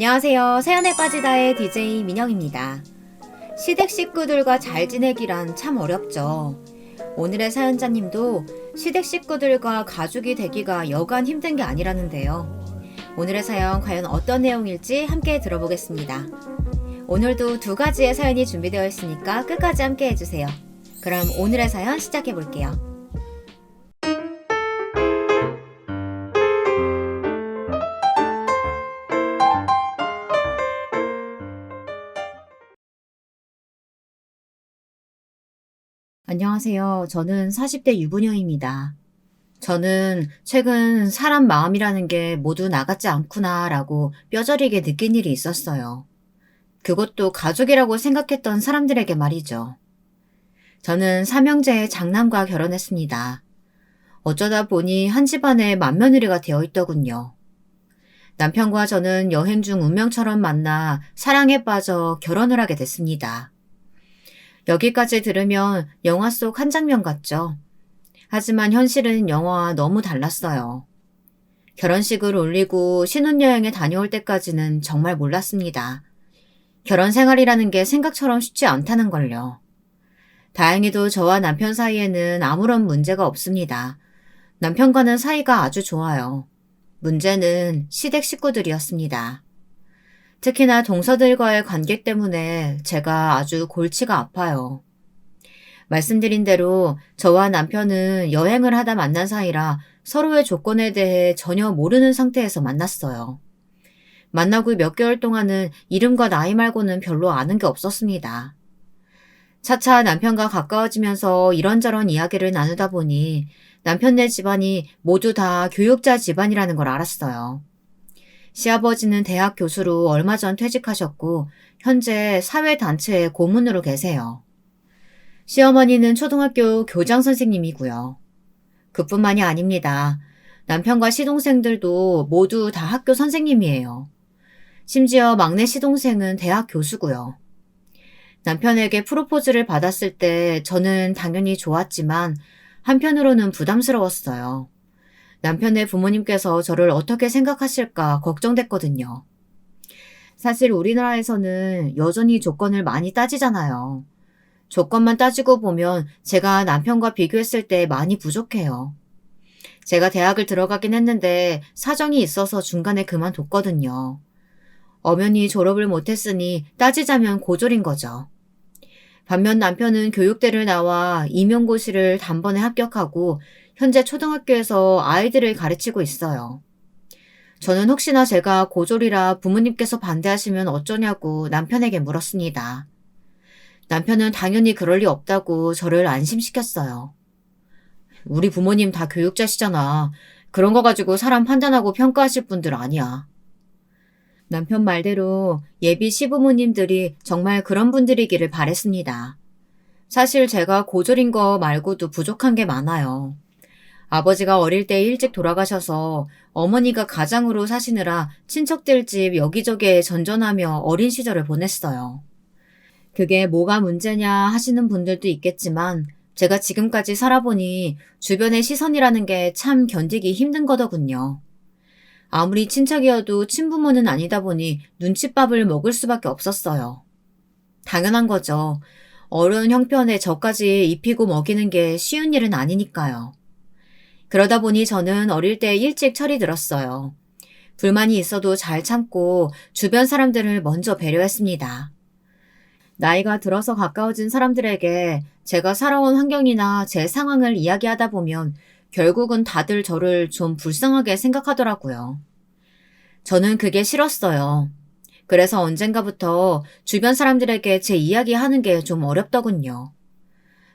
안녕하세요. 사연에 빠지다의 DJ 민영입니다. 시댁 식구들과 잘 지내기란 참 어렵죠. 오늘의 사연자님도 시댁 식구들과 가족이 되기가 여간 힘든 게 아니라는데요. 오늘의 사연 과연 어떤 내용일지 함께 들어보겠습니다. 오늘도 두 가지의 사연이 준비되어 있으니까 끝까지 함께 해주세요. 그럼 오늘의 사연 시작해 볼게요. 안녕하세요. 저는 40대 유부녀입니다. 저는 최근 사람 마음이라는 게 모두 나 같지 않구나라고 뼈저리게 느낀 일이 있었어요. 그것도 가족이라고 생각했던 사람들에게 말이죠. 저는 삼형제의 장남과 결혼했습니다. 어쩌다 보니 한 집안의 맏며느리가 되어 있더군요. 남편과 저는 여행 중 운명처럼 만나 사랑에 빠져 결혼을 하게 됐습니다. 여기까지 들으면 영화 속 한 장면 같죠? 하지만 현실은 영화와 너무 달랐어요. 결혼식을 올리고 신혼여행에 다녀올 때까지는 정말 몰랐습니다. 결혼 생활이라는 게 생각처럼 쉽지 않다는 걸요. 다행히도 저와 남편 사이에는 아무런 문제가 없습니다. 남편과는 사이가 아주 좋아요. 문제는 시댁 식구들이었습니다. 특히나 동서들과의 관계 때문에 제가 아주 골치가 아파요. 말씀드린 대로 저와 남편은 여행을 하다 만난 사이라 서로의 조건에 대해 전혀 모르는 상태에서 만났어요. 만나고 몇 개월 동안은 이름과 나이 말고는 별로 아는 게 없었습니다. 차차 남편과 가까워지면서 이런저런 이야기를 나누다 보니 남편네 집안이 모두 다 교육자 집안이라는 걸 알았어요. 시아버지는 대학 교수로 얼마 전 퇴직하셨고 현재 사회단체의 고문으로 계세요. 시어머니는 초등학교 교장 선생님이고요. 그뿐만이 아닙니다. 남편과 시동생들도 모두 다 학교 선생님이에요. 심지어 막내 시동생은 대학 교수고요. 남편에게 프로포즈를 받았을 때 저는 당연히 좋았지만 한편으로는 부담스러웠어요. 남편의 부모님께서 저를 어떻게 생각하실까 걱정됐거든요. 사실 우리나라에서는 여전히 조건을 많이 따지잖아요. 조건만 따지고 보면 제가 남편과 비교했을 때 많이 부족해요. 제가 대학을 들어가긴 했는데 사정이 있어서 중간에 그만뒀거든요. 엄연히 졸업을 못했으니 따지자면 고졸인 거죠. 반면 남편은 교육대를 나와 임용고시를 단번에 합격하고 현재 초등학교에서 아이들을 가르치고 있어요. 저는 혹시나 제가 고졸이라 부모님께서 반대하시면 어쩌냐고 남편에게 물었습니다. 남편은 당연히 그럴 리 없다고 저를 안심시켰어요. 우리 부모님 다 교육자시잖아. 그런 거 가지고 사람 판단하고 평가하실 분들 아니야. 남편 말대로 예비 시부모님들이 정말 그런 분들이기를 바랬습니다. 사실 제가 고졸인 거 말고도 부족한 게 많아요. 아버지가 어릴 때 일찍 돌아가셔서 어머니가 가장으로 사시느라 친척들 집 여기저기에 전전하며 어린 시절을 보냈어요. 그게 뭐가 문제냐 하시는 분들도 있겠지만 제가 지금까지 살아보니 주변의 시선이라는 게 참 견디기 힘든 거더군요. 아무리 친척이어도 친부모는 아니다 보니 눈칫밥을 먹을 수밖에 없었어요. 당연한 거죠. 어려운 형편에 저까지 입히고 먹이는 게 쉬운 일은 아니니까요. 그러다 보니 저는 어릴 때 일찍 철이 들었어요. 불만이 있어도 잘 참고 주변 사람들을 먼저 배려했습니다. 나이가 들어서 가까워진 사람들에게 제가 살아온 환경이나 제 상황을 이야기하다 보면 결국은 다들 저를 좀 불쌍하게 생각하더라고요. 저는 그게 싫었어요. 그래서 언젠가부터 주변 사람들에게 제 이야기하는 게 좀 어렵더군요.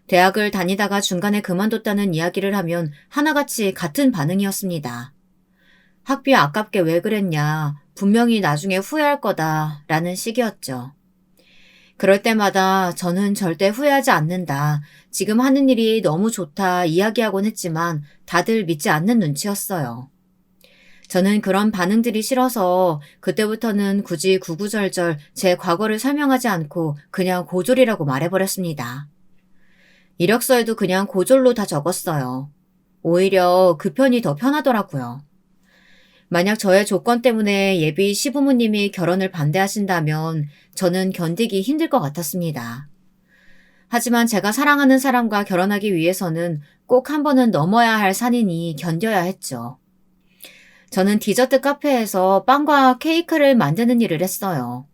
대학을 다니다가 중간에 그만뒀다는 이야기를 하면 하나같이 같은 반응이었습니다. 학비 아깝게 왜 그랬냐, 분명히 나중에 후회할 거다 라는 식이었죠. 그럴 때마다 저는 절대 후회하지 않는다, 지금 하는 일이 너무 좋다 이야기하곤 했지만 다들 믿지 않는 눈치였어요. 저는 그런 반응들이 싫어서 그때부터는 굳이 구구절절 제 과거를 설명하지 않고 그냥 고졸이라고 말해버렸습니다. 이력서에도 그냥 고졸로 다 적었어요. 오히려 그 편이 더 편하더라고요. 만약 저의 조건 때문에 예비 시부모님이 결혼을 반대하신다면 저는 견디기 힘들 것 같았습니다. 하지만 제가 사랑하는 사람과 결혼하기 위해서는 꼭 한 번은 넘어야 할 산이니 견뎌야 했죠. 저는 디저트 카페에서 빵과 케이크를 만드는 일을 했어요.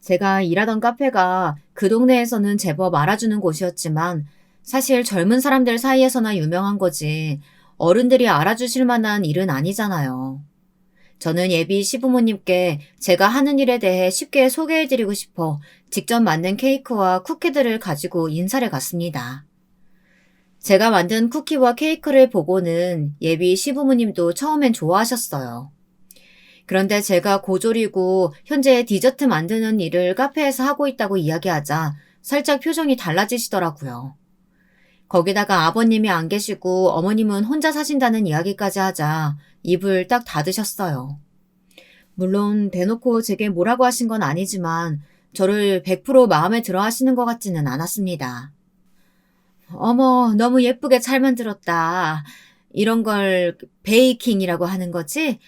제가 일하던 카페가 그 동네에서는 제법 알아주는 곳이었지만 사실 젊은 사람들 사이에서나 유명한 거지 어른들이 알아주실 만한 일은 아니잖아요. 저는 예비 시부모님께 제가 하는 일에 대해 쉽게 소개해드리고 싶어 직접 만든 케이크와 쿠키들을 가지고 인사를 갔습니다. 제가 만든 쿠키와 케이크를 보고는 예비 시부모님도 처음엔 좋아하셨어요. 그런데 제가 고졸이고 현재 디저트 만드는 일을 카페에서 하고 있다고 이야기하자 살짝 표정이 달라지시더라고요. 거기다가 아버님이 안 계시고 어머님은 혼자 사신다는 이야기까지 하자 입을 딱 닫으셨어요. 물론 대놓고 제게 뭐라고 하신 건 아니지만 저를 100% 마음에 들어 하시는 것 같지는 않았습니다. 어머, 너무 예쁘게 잘 만들었다. 이런 걸 베이킹이라고 하는 거지?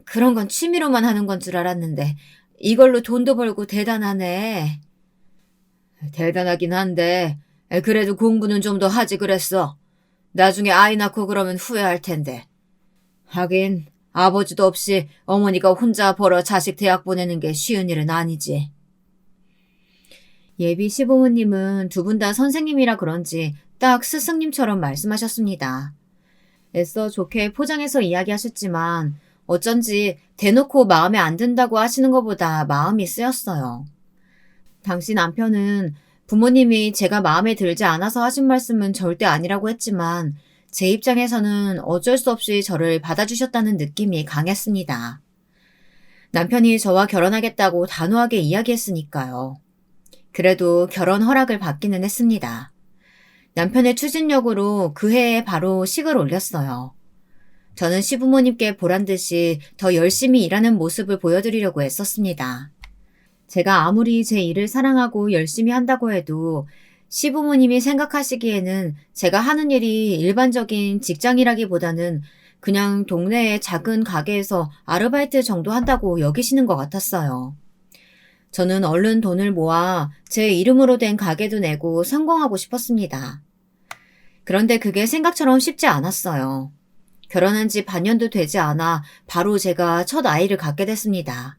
그런 건 취미로만 하는 건 줄 알았는데 이걸로 돈도 벌고 대단하네. 대단하긴 한데 그래도 공부는 좀 더 하지 그랬어. 나중에 아이 낳고 그러면 후회할 텐데. 하긴 아버지도 없이 어머니가 혼자 벌어 자식 대학 보내는 게 쉬운 일은 아니지. 예비 시부모님은 두 분 다 선생님이라 그런지 딱 스승님처럼 말씀하셨습니다. 애써 좋게 포장해서 이야기하셨지만 어쩐지 대놓고 마음에 안 든다고 하시는 것보다 마음이 쓰였어요. 당시 남편은 부모님이 제가 마음에 들지 않아서 하신 말씀은 절대 아니라고 했지만 제 입장에서는 어쩔 수 없이 저를 받아주셨다는 느낌이 강했습니다. 남편이 저와 결혼하겠다고 단호하게 이야기했으니까요. 그래도 결혼 허락을 받기는 했습니다. 남편의 추진력으로 그 해에 바로 식을 올렸어요. 저는 시부모님께 보란 듯이 더 열심히 일하는 모습을 보여드리려고 애썼습니다. 제가 아무리 제 일을 사랑하고 열심히 한다고 해도 시부모님이 생각하시기에는 제가 하는 일이 일반적인 직장이라기보다는 그냥 동네의 작은 가게에서 아르바이트 정도 한다고 여기시는 것 같았어요. 저는 얼른 돈을 모아 제 이름으로 된 가게도 내고 성공하고 싶었습니다. 그런데 그게 생각처럼 쉽지 않았어요. 결혼한 지 반년도 되지 않아 바로 제가 첫 아이를 갖게 됐습니다.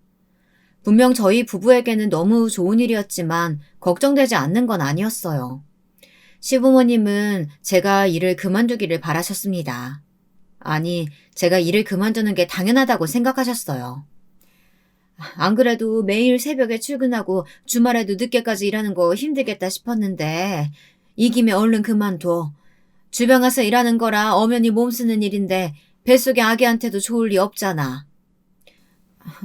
분명 저희 부부에게는 너무 좋은 일이었지만 걱정되지 않는 건 아니었어요. 시부모님은 제가 일을 그만두기를 바라셨습니다. 아니, 제가 일을 그만두는 게 당연하다고 생각하셨어요. 안 그래도 매일 새벽에 출근하고 주말에도 늦게까지 일하는 거 힘들겠다 싶었는데 이 김에 얼른 그만둬. 주변 가서 일하는 거라 엄연히 몸 쓰는 일인데 뱃속의 아기한테도 좋을 리 없잖아.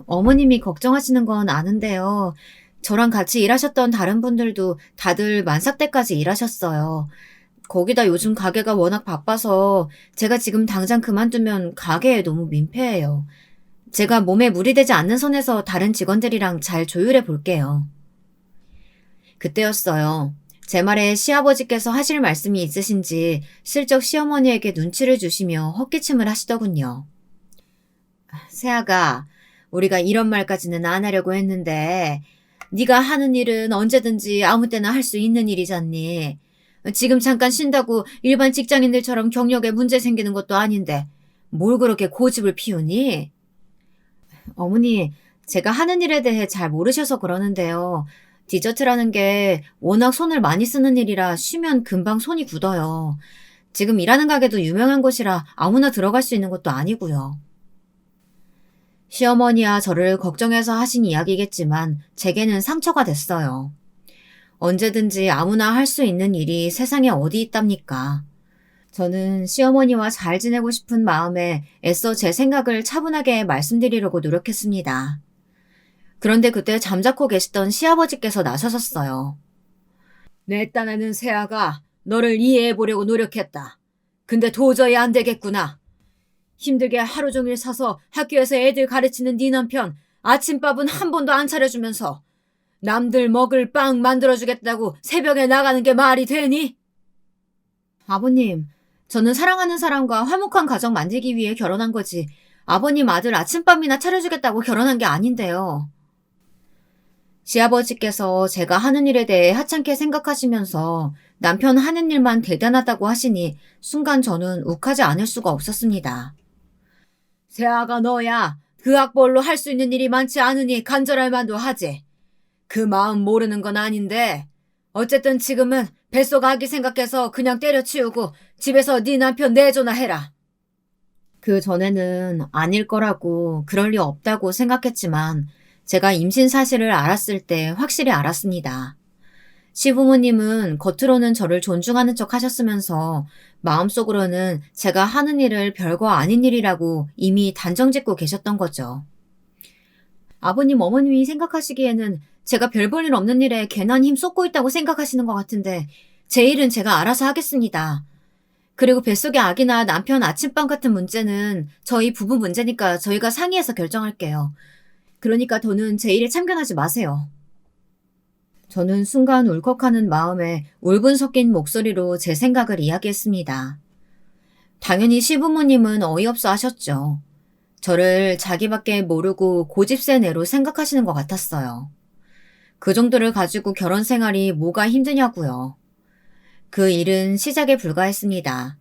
어머님이 걱정하시는 건 아는데요. 저랑 같이 일하셨던 다른 분들도 다들 만삭 때까지 일하셨어요. 거기다 요즘 가게가 워낙 바빠서 제가 지금 당장 그만두면 가게에 너무 민폐예요. 제가 몸에 무리되지 않는 선에서 다른 직원들이랑 잘 조율해 볼게요. 그때였어요. 제 말에 시아버지께서 하실 말씀이 있으신지 슬쩍 시어머니에게 눈치를 주시며 헛기침을 하시더군요. 세아가, 우리가 이런 말까지는 안 하려고 했는데 네가 하는 일은 언제든지 아무 때나 할 수 있는 일이잖니. 지금 잠깐 쉰다고 일반 직장인들처럼 경력에 문제 생기는 것도 아닌데 뭘 그렇게 고집을 피우니? 어머니, 제가 하는 일에 대해 잘 모르셔서 그러는데요. 디저트라는 게 워낙 손을 많이 쓰는 일이라 쉬면 금방 손이 굳어요. 지금 일하는 가게도 유명한 곳이라 아무나 들어갈 수 있는 것도 아니고요. 시어머니야 저를 걱정해서 하신 이야기겠지만 제게는 상처가 됐어요. 언제든지 아무나 할 수 있는 일이 세상에 어디 있답니까? 저는 시어머니와 잘 지내고 싶은 마음에 애써 제 생각을 차분하게 말씀드리려고 노력했습니다. 그런데 그때 잠자코 계시던 시아버지께서 나서셨어요. 내 딴에는 세아가 너를 이해해보려고 노력했다. 근데 도저히 안 되겠구나. 힘들게 하루 종일 사서 학교에서 애들 가르치는 네 남편 아침밥은 한 번도 안 차려주면서 남들 먹을 빵 만들어주겠다고 새벽에 나가는 게 말이 되니? 아버님, 저는 사랑하는 사람과 화목한 가정 만들기 위해 결혼한 거지 아버님 아들 아침밥이나 차려주겠다고 결혼한 게 아닌데요. 시아버지께서 제가 하는 일에 대해 하찮게 생각하시면서 남편 하는 일만 대단하다고 하시니 순간 저는 욱하지 않을 수가 없었습니다. 세아가 너야. 그 악벌로 할 수 있는 일이 많지 않으니 간절할 만도 하지. 그 마음 모르는 건 아닌데 어쨌든 지금은 뱃속 아기 생각해서 그냥 때려치우고 집에서 네 남편 내조나 해라. 그 전에는 아닐 거라고 그럴 리 없다고 생각했지만 제가 임신 사실을 알았을 때 확실히 알았습니다. 시부모님은 겉으로는 저를 존중하는 척 하셨으면서 마음속으로는 제가 하는 일을 별거 아닌 일이라고 이미 단정짓고 계셨던 거죠. 아버님, 어머님이 생각하시기에는 제가 별 볼 일 없는 일에 괜한 힘 쏟고 있다고 생각하시는 것 같은데 제 일은 제가 알아서 하겠습니다. 그리고 뱃속의 아기나 남편 아침밥 같은 문제는 저희 부부 문제니까 저희가 상의해서 결정할게요. 그러니까 더는 제 일에 참견하지 마세요. 저는 순간 울컥하는 마음에 울분 섞인 목소리로 제 생각을 이야기했습니다. 당연히 시부모님은 어이없어 하셨죠. 저를 자기밖에 모르고 고집센 애로 생각하시는 것 같았어요. 그 정도를 가지고 결혼 생활이 뭐가 힘드냐고요. 그 일은 시작에 불과했습니다.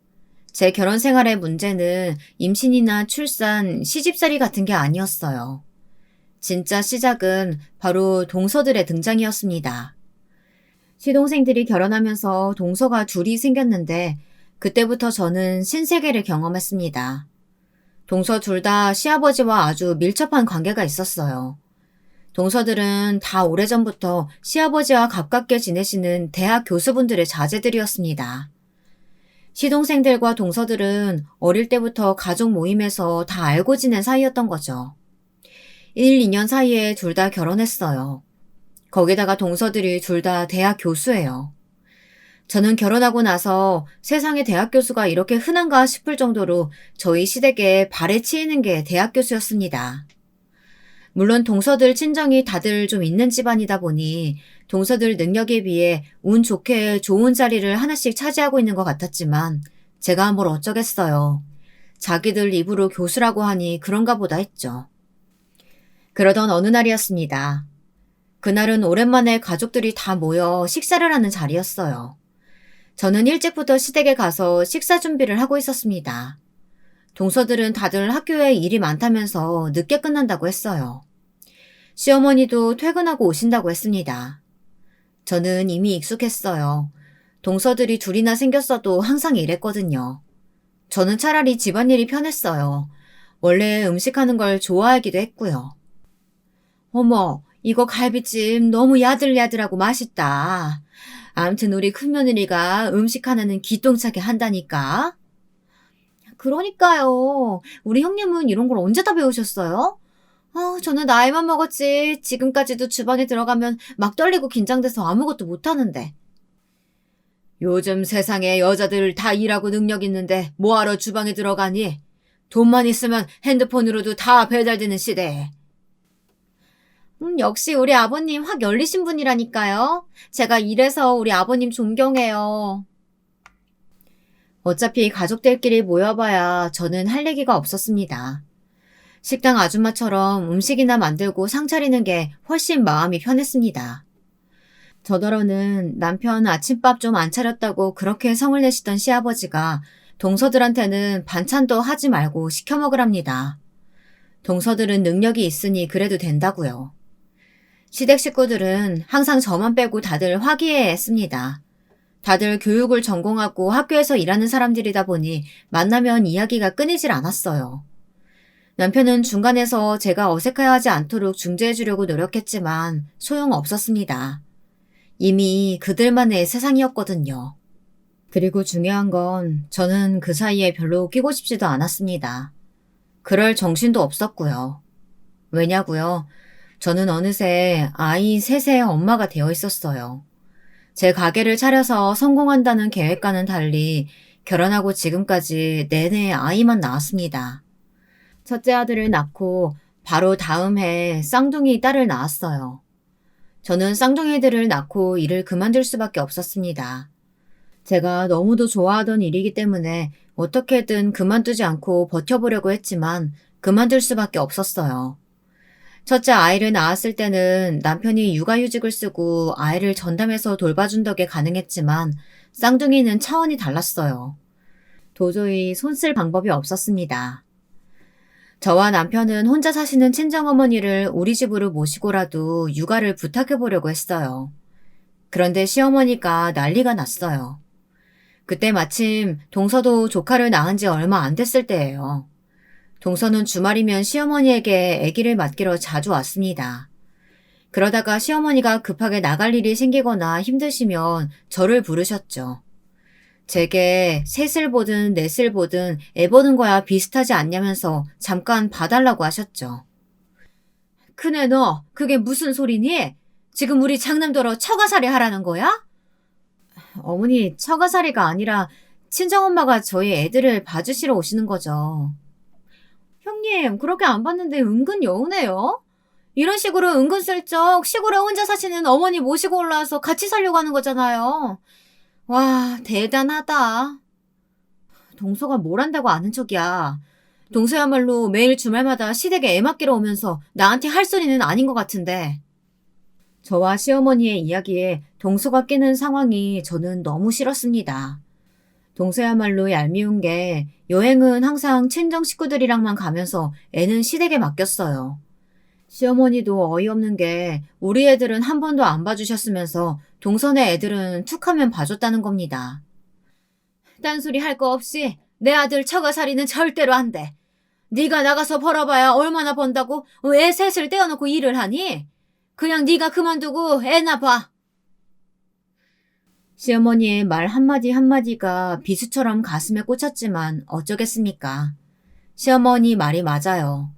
제 결혼 생활의 문제는 임신이나 출산, 시집살이 같은 게 아니었어요. 진짜 시작은 바로 동서들의 등장이었습니다. 시동생들이 결혼하면서 동서가 둘이 생겼는데 그때부터 저는 신세계를 경험했습니다. 동서 둘 다 시아버지와 아주 밀접한 관계가 있었어요. 동서들은 다 오래전부터 시아버지와 가깝게 지내시는 대학 교수분들의 자제들이었습니다. 시동생들과 동서들은 어릴 때부터 가족 모임에서 다 알고 지낸 사이였던 거죠. 1, 2년 사이에 둘 다 결혼했어요. 거기다가 동서들이 둘 다 대학 교수예요. 저는 결혼하고 나서 세상에 대학 교수가 이렇게 흔한가 싶을 정도로 저희 시댁에 발에 치이는 게 대학 교수였습니다. 물론 동서들 친정이 다들 좀 있는 집안이다 보니 동서들 능력에 비해 운 좋게 좋은 자리를 하나씩 차지하고 있는 것 같았지만 제가 뭘 어쩌겠어요. 자기들 입으로 교수라고 하니 그런가 보다 했죠. 그러던 어느 날이었습니다. 그날은 오랜만에 가족들이 다 모여 식사를 하는 자리였어요. 저는 일찍부터 시댁에 가서 식사 준비를 하고 있었습니다. 동서들은 다들 학교에 일이 많다면서 늦게 끝난다고 했어요. 시어머니도 퇴근하고 오신다고 했습니다. 저는 이미 익숙했어요. 동서들이 둘이나 생겼어도 항상 이랬거든요. 저는 차라리 집안일이 편했어요. 원래 음식하는 걸 좋아하기도 했고요. 어머, 이거 갈비찜 너무 야들야들하고 맛있다. 암튼 우리 큰며느리가 음식 하나는 기똥차게 한다니까. 그러니까요. 우리 형님은 이런 걸 언제 다 배우셨어요? 저는 나이만 먹었지. 지금까지도 주방에 들어가면 막 떨리고 긴장돼서 아무것도 못하는데. 요즘 세상에 여자들 다 일하고 능력 있는데 뭐하러 주방에 들어가니? 돈만 있으면 핸드폰으로도 다 배달되는 시대에. 역시 우리 아버님 확 열리신 분이라니까요. 제가 이래서 우리 아버님 존경해요. 어차피 가족들끼리 모여봐야 저는 할 얘기가 없었습니다. 식당 아줌마처럼 음식이나 만들고 상 차리는 게 훨씬 마음이 편했습니다. 저더러는 남편 아침밥 좀 안 차렸다고 그렇게 성을 내시던 시아버지가 동서들한테는 반찬도 하지 말고 시켜 먹으랍니다. 동서들은 능력이 있으니 그래도 된다고요. 시댁 식구들은 항상 저만 빼고 다들 화기애애했습니다. 다들 교육을 전공하고 학교에서 일하는 사람들이다 보니 만나면 이야기가 끊이질 않았어요. 남편은 중간에서 제가 어색해하지 않도록 중재해주려고 노력했지만 소용없었습니다. 이미 그들만의 세상이었거든요. 그리고 중요한 건 저는 그 사이에 별로 끼고 싶지도 않았습니다. 그럴 정신도 없었고요. 왜냐고요? 저는 어느새 아이 셋의 엄마가 되어 있었어요. 제 가게를 차려서 성공한다는 계획과는 달리 결혼하고 지금까지 내내 아이만 낳았습니다. 첫째 아들을 낳고 바로 다음 해 쌍둥이 딸을 낳았어요. 저는 쌍둥이들을 낳고 일을 그만둘 수밖에 없었습니다. 제가 너무도 좋아하던 일이기 때문에 어떻게든 그만두지 않고 버텨보려고 했지만 그만둘 수밖에 없었어요. 첫째 아이를 낳았을 때는 남편이 육아휴직을 쓰고 아이를 전담해서 돌봐준 덕에 가능했지만 쌍둥이는 차원이 달랐어요. 도저히 손 쓸 방법이 없었습니다. 저와 남편은 혼자 사시는 친정어머니를 우리 집으로 모시고라도 육아를 부탁해 보려고 했어요. 그런데 시어머니가 난리가 났어요. 그때 마침 동서도 조카를 낳은 지 얼마 안 됐을 때예요. 동서는 주말이면 시어머니에게 아기를 맡기러 자주 왔습니다. 그러다가 시어머니가 급하게 나갈 일이 생기거나 힘드시면 저를 부르셨죠. 제게 셋을 보든 넷을 보든 애 보는 거야 비슷하지 않냐면서 잠깐 봐달라고 하셨죠. 큰애 너 그게 무슨 소리니? 지금 우리 장남더러 처가살이 하라는 거야? 어머니 처가살이가 아니라 친정엄마가 저희 애들을 봐주시러 오시는 거죠. 형님 그렇게 안 봤는데 은근 여운해요? 이런 식으로 은근슬쩍 시골에 혼자 사시는 어머니 모시고 올라와서 같이 살려고 하는 거잖아요. 와 대단하다. 동서가 뭘 한다고 아는 척이야. 동서야말로 매일 주말마다 시댁에 애 맡기러 오면서 나한테 할 소리는 아닌 것 같은데. 저와 시어머니의 이야기에 동서가 끼는 상황이 저는 너무 싫었습니다. 동서야말로 얄미운 게 여행은 항상 친정 식구들이랑만 가면서 애는 시댁에 맡겼어요. 시어머니도 어이없는 게 우리 애들은 한 번도 안 봐주셨으면서 동선의 애들은 툭하면 봐줬다는 겁니다. 딴소리 할 거 없이 내 아들 처가살이는 절대로 안 돼. 네가 나가서 벌어봐야 얼마나 번다고 애 셋을 떼어놓고 일을 하니? 그냥 네가 그만두고 애나 봐. 시어머니의 말 한마디 한마디가 비수처럼 가슴에 꽂혔지만 어쩌겠습니까. 시어머니 말이 맞아요.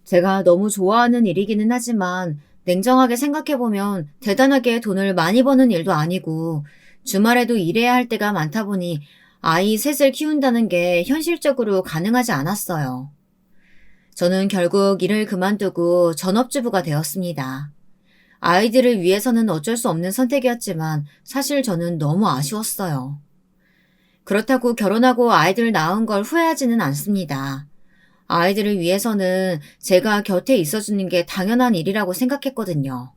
제가 너무 좋아하는 일이기는 하지만 냉정하게 생각해보면 대단하게 돈을 많이 버는 일도 아니고 주말에도 일해야 할 때가 많다 보니 아이 셋을 키운다는 게 현실적으로 가능하지 않았어요. 저는 결국 일을 그만두고 전업주부가 되었습니다. 아이들을 위해서는 어쩔 수 없는 선택이었지만 사실 저는 너무 아쉬웠어요. 그렇다고 결혼하고 아이들 낳은 걸 후회하지는 않습니다. 아이들을 위해서는 제가 곁에 있어주는 게 당연한 일이라고 생각했거든요.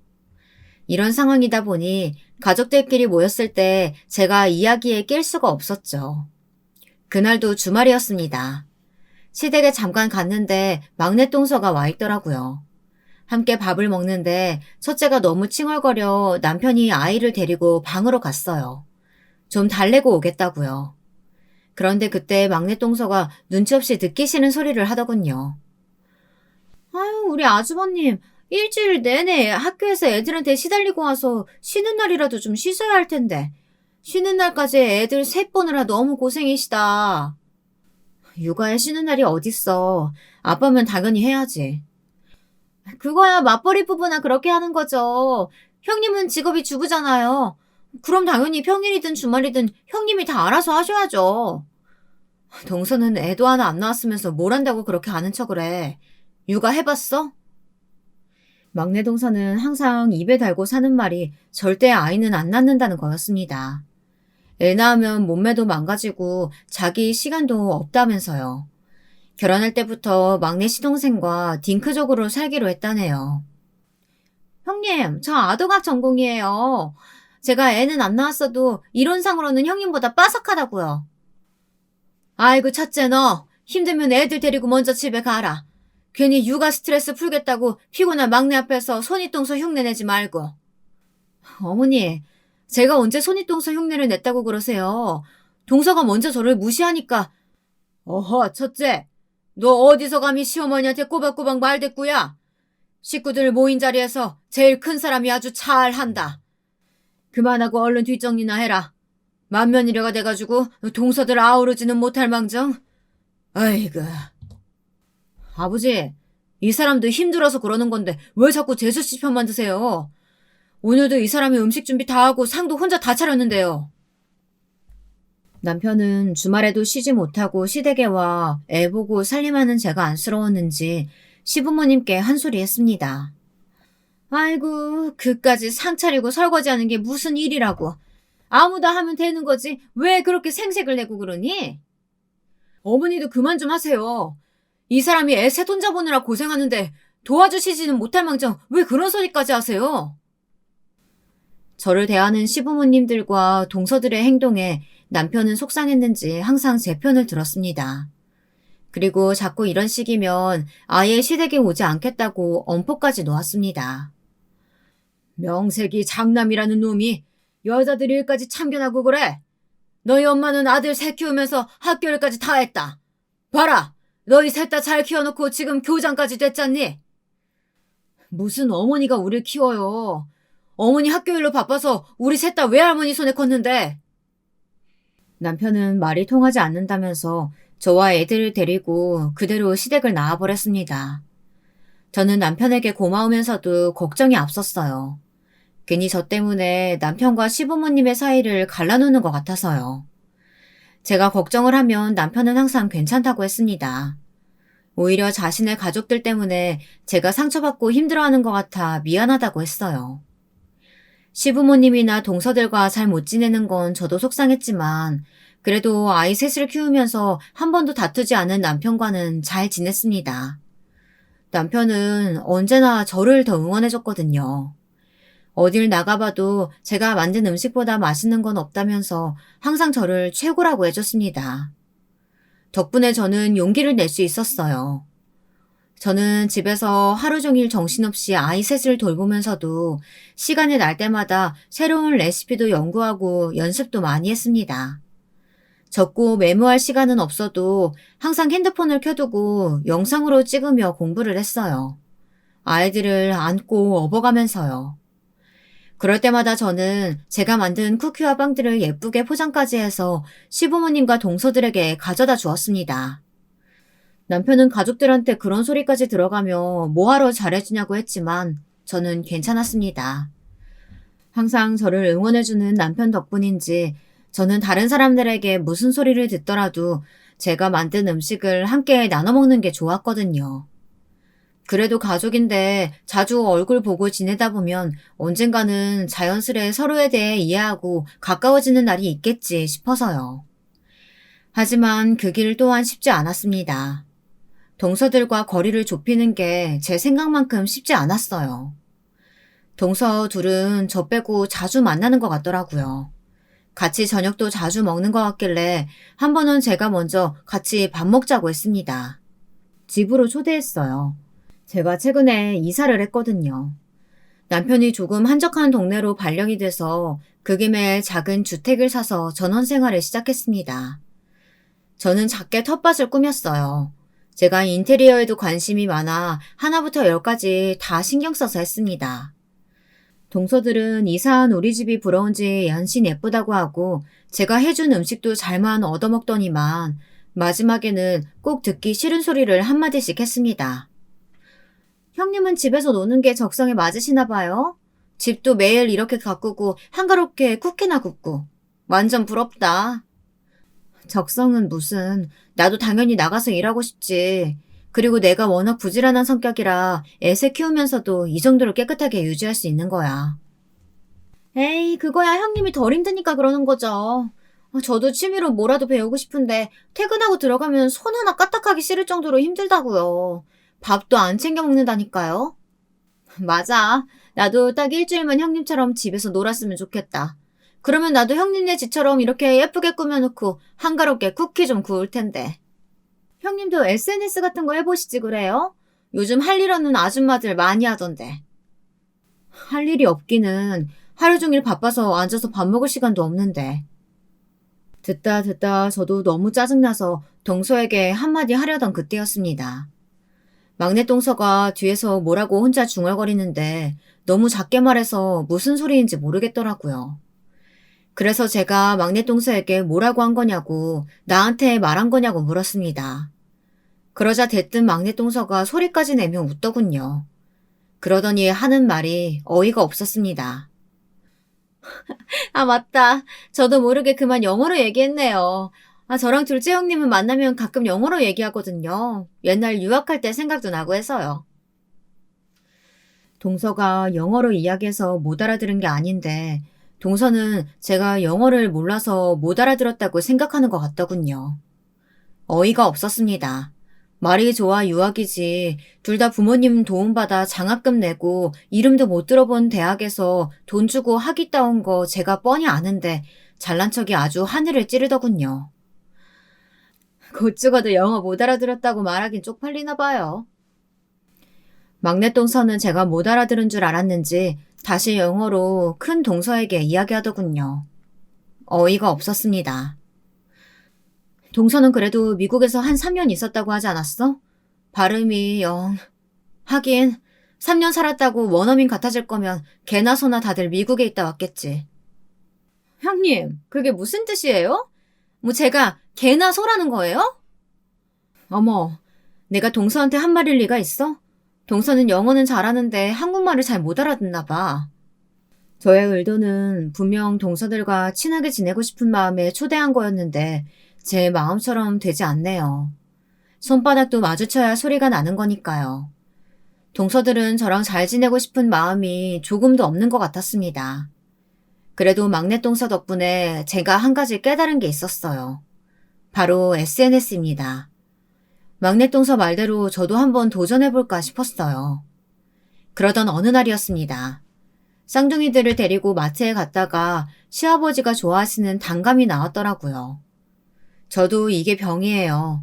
이런 상황이다 보니 가족들끼리 모였을 때 제가 이야기에 낄 수가 없었죠. 그날도 주말이었습니다. 시댁에 잠깐 갔는데 막내 동서가 와 있더라고요. 함께 밥을 먹는데 첫째가 너무 칭얼거려 남편이 아이를 데리고 방으로 갔어요. 좀 달래고 오겠다고요. 그런데 그때 막내 동서가 눈치 없이 듣기 싫은 소리를 하더군요. 아유, 우리 아주버님 일주일 내내 학교에서 애들한테 시달리고 와서 쉬는 날이라도 좀 쉬셔야 할 텐데 쉬는 날까지 애들 셋 보느라 너무 고생이시다. 육아에 쉬는 날이 어딨어. 아빠면 당연히 해야지. 그거야 맞벌이 부부나 그렇게 하는 거죠. 형님은 직업이 주부잖아요. 그럼 당연히 평일이든 주말이든 형님이 다 알아서 하셔야죠. 동서는 애도 하나 안 낳았으면서 뭘 한다고 그렇게 아는 척을 해. 육아 해봤어? 막내 동서는 항상 입에 달고 사는 말이 절대 아이는 안 낳는다는 거였습니다. 애 낳으면 몸매도 망가지고 자기 시간도 없다면서요. 결혼할 때부터 막내 시동생과 딩크족으로 살기로 했다네요. 형님, 저 아동학 전공이에요. 제가 애는 안 낳았어도 이론상으로는 형님보다 빠삭하다고요. 아이고 첫째 너 힘들면 애들 데리고 먼저 집에 가라. 괜히 육아 스트레스 풀겠다고 피곤한 막내 앞에서 손윗동서 흉내내지 말고. 어머니, 제가 언제 손윗동서 흉내를 냈다고 그러세요. 동서가 먼저 저를 무시하니까. 어허 첫째, 너 어디서 감히 시어머니한테 꼬박꼬박 말댔구야. 식구들 모인 자리에서 제일 큰 사람이 아주 잘한다. 그만하고 얼른 뒷정리나 해라. 만면이래가 돼가지고 동서들 아우르지는 못할 망정. 아이고. 아버지, 이 사람도 힘들어서 그러는 건데 왜 자꾸 재수씨 편만 드세요. 오늘도 이 사람이 음식 준비 다 하고 상도 혼자 다 차렸는데요. 남편은 주말에도 쉬지 못하고 시댁에 와 애 보고 살림하는 제가 안쓰러웠는지 시부모님께 한 소리 했습니다. 아이고, 그까지 상 차리고 설거지하는 게 무슨 일이라고. 아무나 하면 되는 거지 왜 그렇게 생색을 내고 그러니? 어머니도 그만 좀 하세요. 이 사람이 애 셋 혼자 보느라 고생하는데 도와주시지는 못할 망정 왜 그런 소리까지 하세요? 저를 대하는 시부모님들과 동서들의 행동에 남편은 속상했는지 항상 제 편을 들었습니다. 그리고 자꾸 이런 식이면 아예 시댁에 오지 않겠다고 엄포까지 놓았습니다. 명색이 장남이라는 놈이 여자들 일까지 참견하고 그래? 너희 엄마는 아들 셋 키우면서 학교 일까지 다 했다. 봐라! 너희 셋 다 잘 키워놓고 지금 교장까지 됐잖니? 무슨 어머니가 우릴 키워요. 어머니 학교 일로 바빠서 우리 셋 다 외할머니 손에 컸는데. 남편은 말이 통하지 않는다면서 저와 애들을 데리고 그대로 시댁을 나와버렸습니다. 저는 남편에게 고마우면서도 걱정이 앞섰어요. 괜히 저 때문에 남편과 시부모님의 사이를 갈라놓는 것 같아서요. 제가 걱정을 하면 남편은 항상 괜찮다고 했습니다. 오히려 자신의 가족들 때문에 제가 상처받고 힘들어하는 것 같아 미안하다고 했어요. 시부모님이나 동서들과 잘 못 지내는 건 저도 속상했지만 그래도 아이 셋을 키우면서 한 번도 다투지 않은 남편과는 잘 지냈습니다. 남편은 언제나 저를 더 응원해줬거든요. 어딜 나가봐도 제가 만든 음식보다 맛있는 건 없다면서 항상 저를 최고라고 해줬습니다. 덕분에 저는 용기를 낼 수 있었어요. 저는 집에서 하루 종일 정신없이 아이 셋을 돌보면서도 시간이 날 때마다 새로운 레시피도 연구하고 연습도 많이 했습니다. 적고 메모할 시간은 없어도 항상 핸드폰을 켜두고 영상으로 찍으며 공부를 했어요. 아이들을 안고 업어가면서요. 그럴 때마다 저는 제가 만든 쿠키와 빵들을 예쁘게 포장까지 해서 시부모님과 동서들에게 가져다 주었습니다. 남편은 가족들한테 그런 소리까지 들어가며 뭐하러 잘해주냐고 했지만 저는 괜찮았습니다. 항상 저를 응원해주는 남편 덕분인지 저는 다른 사람들에게 무슨 소리를 듣더라도 제가 만든 음식을 함께 나눠 먹는 게 좋았거든요. 그래도 가족인데 자주 얼굴 보고 지내다 보면 언젠가는 자연스레 서로에 대해 이해하고 가까워지는 날이 있겠지 싶어서요. 하지만 그 길 또한 쉽지 않았습니다. 동서들과 거리를 좁히는 게 제 생각만큼 쉽지 않았어요. 동서 둘은 저 빼고 자주 만나는 것 같더라고요. 같이 저녁도 자주 먹는 것 같길래 한 번은 제가 먼저 같이 밥 먹자고 했습니다. 집으로 초대했어요. 제가 최근에 이사를 했거든요. 남편이 조금 한적한 동네로 발령이 돼서 그 김에 작은 주택을 사서 전원 생활을 시작했습니다. 저는 작게 텃밭을 꾸몄어요. 제가 인테리어에도 관심이 많아 하나부터 10까지 다 신경 써서 했습니다. 동서들은 이사한 우리 집이 부러운지 연신 예쁘다고 하고 제가 해준 음식도 잘만 얻어먹더니만 마지막에는 꼭 듣기 싫은 소리를 한마디씩 했습니다. 형님은 집에서 노는 게 적성에 맞으시나 봐요? 집도 매일 이렇게 가꾸고 한가롭게 쿠키나 굽고. 완전 부럽다. 적성은 무슨, 나도 당연히 나가서 일하고 싶지. 그리고 내가 워낙 부지런한 성격이라 애새 키우면서도 이 정도로 깨끗하게 유지할 수 있는 거야. 에이, 그거야 형님이 덜 힘드니까 그러는 거죠. 저도 취미로 뭐라도 배우고 싶은데 퇴근하고 들어가면 손 하나 까딱하기 싫을 정도로 힘들다고요. 밥도 안 챙겨 먹는다니까요. 맞아. 나도 딱 일주일만 형님처럼 집에서 놀았으면 좋겠다. 그러면 나도 형님네 집처럼 이렇게 예쁘게 꾸며놓고 한가롭게 쿠키 좀 구울 텐데. 형님도 SNS 같은 거 해보시지 그래요? 요즘 할 일 없는 아줌마들 많이 하던데. 할 일이 없기는 하루 종일 바빠서 앉아서 밥 먹을 시간도 없는데. 듣다 저도 너무 짜증나서 동서에게 한마디 하려던 그때였습니다. 막내 동서가 뒤에서 뭐라고 혼자 중얼거리는데 너무 작게 말해서 무슨 소리인지 모르겠더라고요. 그래서 제가 막내 동서에게 뭐라고 한 거냐고 나한테 말한 거냐고 물었습니다. 그러자 대뜸 막내 동서가 소리까지 내며 웃더군요. 그러더니 하는 말이 어이가 없었습니다. 아, 맞다. 저도 모르게 그만 영어로 얘기했네요. 저랑 둘째 형님은 만나면 가끔 영어로 얘기하거든요. 옛날 유학할 때 생각도 나고 해서요. 동서가 영어로 이야기해서 못 알아들은 게 아닌데 동서는 제가 영어를 몰라서 못 알아들었다고 생각하는 것 같더군요. 어이가 없었습니다. 말이 좋아 유학이지. 둘 다 부모님 도움받아 장학금 내고 이름도 못 들어본 대학에서 돈 주고 학위 따온 거 제가 뻔히 아는데 잘난 척이 아주 하늘을 찌르더군요. 곧 죽어도 영어 못 알아들었다고 말하긴 쪽팔리나 봐요. 막내 동서는 제가 못 알아들은 줄 알았는지 다시 영어로 큰 동서에게 이야기하더군요. 어이가 없었습니다. 동서는 그래도 미국에서 한 3년 있었다고 하지 않았어? 발음이 영... 하긴 3년 살았다고 원어민 같아질 거면 개나 소나 다들 미국에 있다 왔겠지. 형님, 그게 무슨 뜻이에요? 뭐 제가 개나 소라는 거예요? 어머, 내가 동서한테 한 말일 리가 있어? 동서는 영어는 잘하는데 한국말을 잘 못 알아듣나 봐. 저의 의도는 분명 동서들과 친하게 지내고 싶은 마음에 초대한 거였는데 제 마음처럼 되지 않네요. 손바닥도 마주쳐야 소리가 나는 거니까요. 동서들은 저랑 잘 지내고 싶은 마음이 조금도 없는 것 같았습니다. 그래도 막내 동서 덕분에 제가 한 가지 깨달은 게 있었어요. 바로 SNS입니다. 막내 동서 말대로 저도 한번 도전해볼까 싶었어요. 그러던 어느 날이었습니다. 쌍둥이들을 데리고 마트에 갔다가 시아버지가 좋아하시는 단감이 나왔더라고요. 저도 이게 병이에요.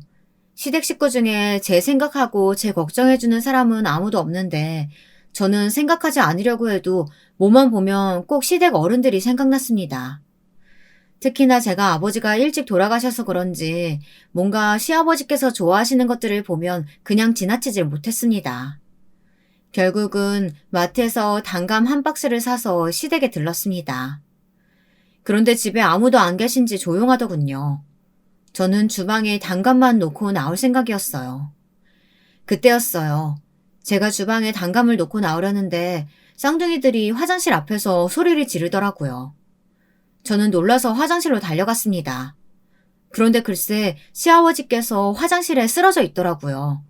시댁 식구 중에 제 생각하고 제 걱정해주는 사람은 아무도 없는데 저는 생각하지 않으려고 해도 뭐만 보면 꼭 시댁 어른들이 생각났습니다. 특히나 제가 아버지가 일찍 돌아가셔서 그런지 뭔가 시아버지께서 좋아하시는 것들을 보면 그냥 지나치질 못했습니다. 결국은 마트에서 단감 한 박스를 사서 시댁에 들렀습니다. 그런데 집에 아무도 안 계신지 조용하더군요. 저는 주방에 단감만 놓고 나올 생각이었어요. 그때였어요. 제가 주방에 단감을 놓고 나오려는데 쌍둥이들이 화장실 앞에서 소리를 지르더라고요. 저는 놀라서 화장실로 달려갔습니다. 그런데 글쎄 시아버지께서 화장실에 쓰러져 있더라고요.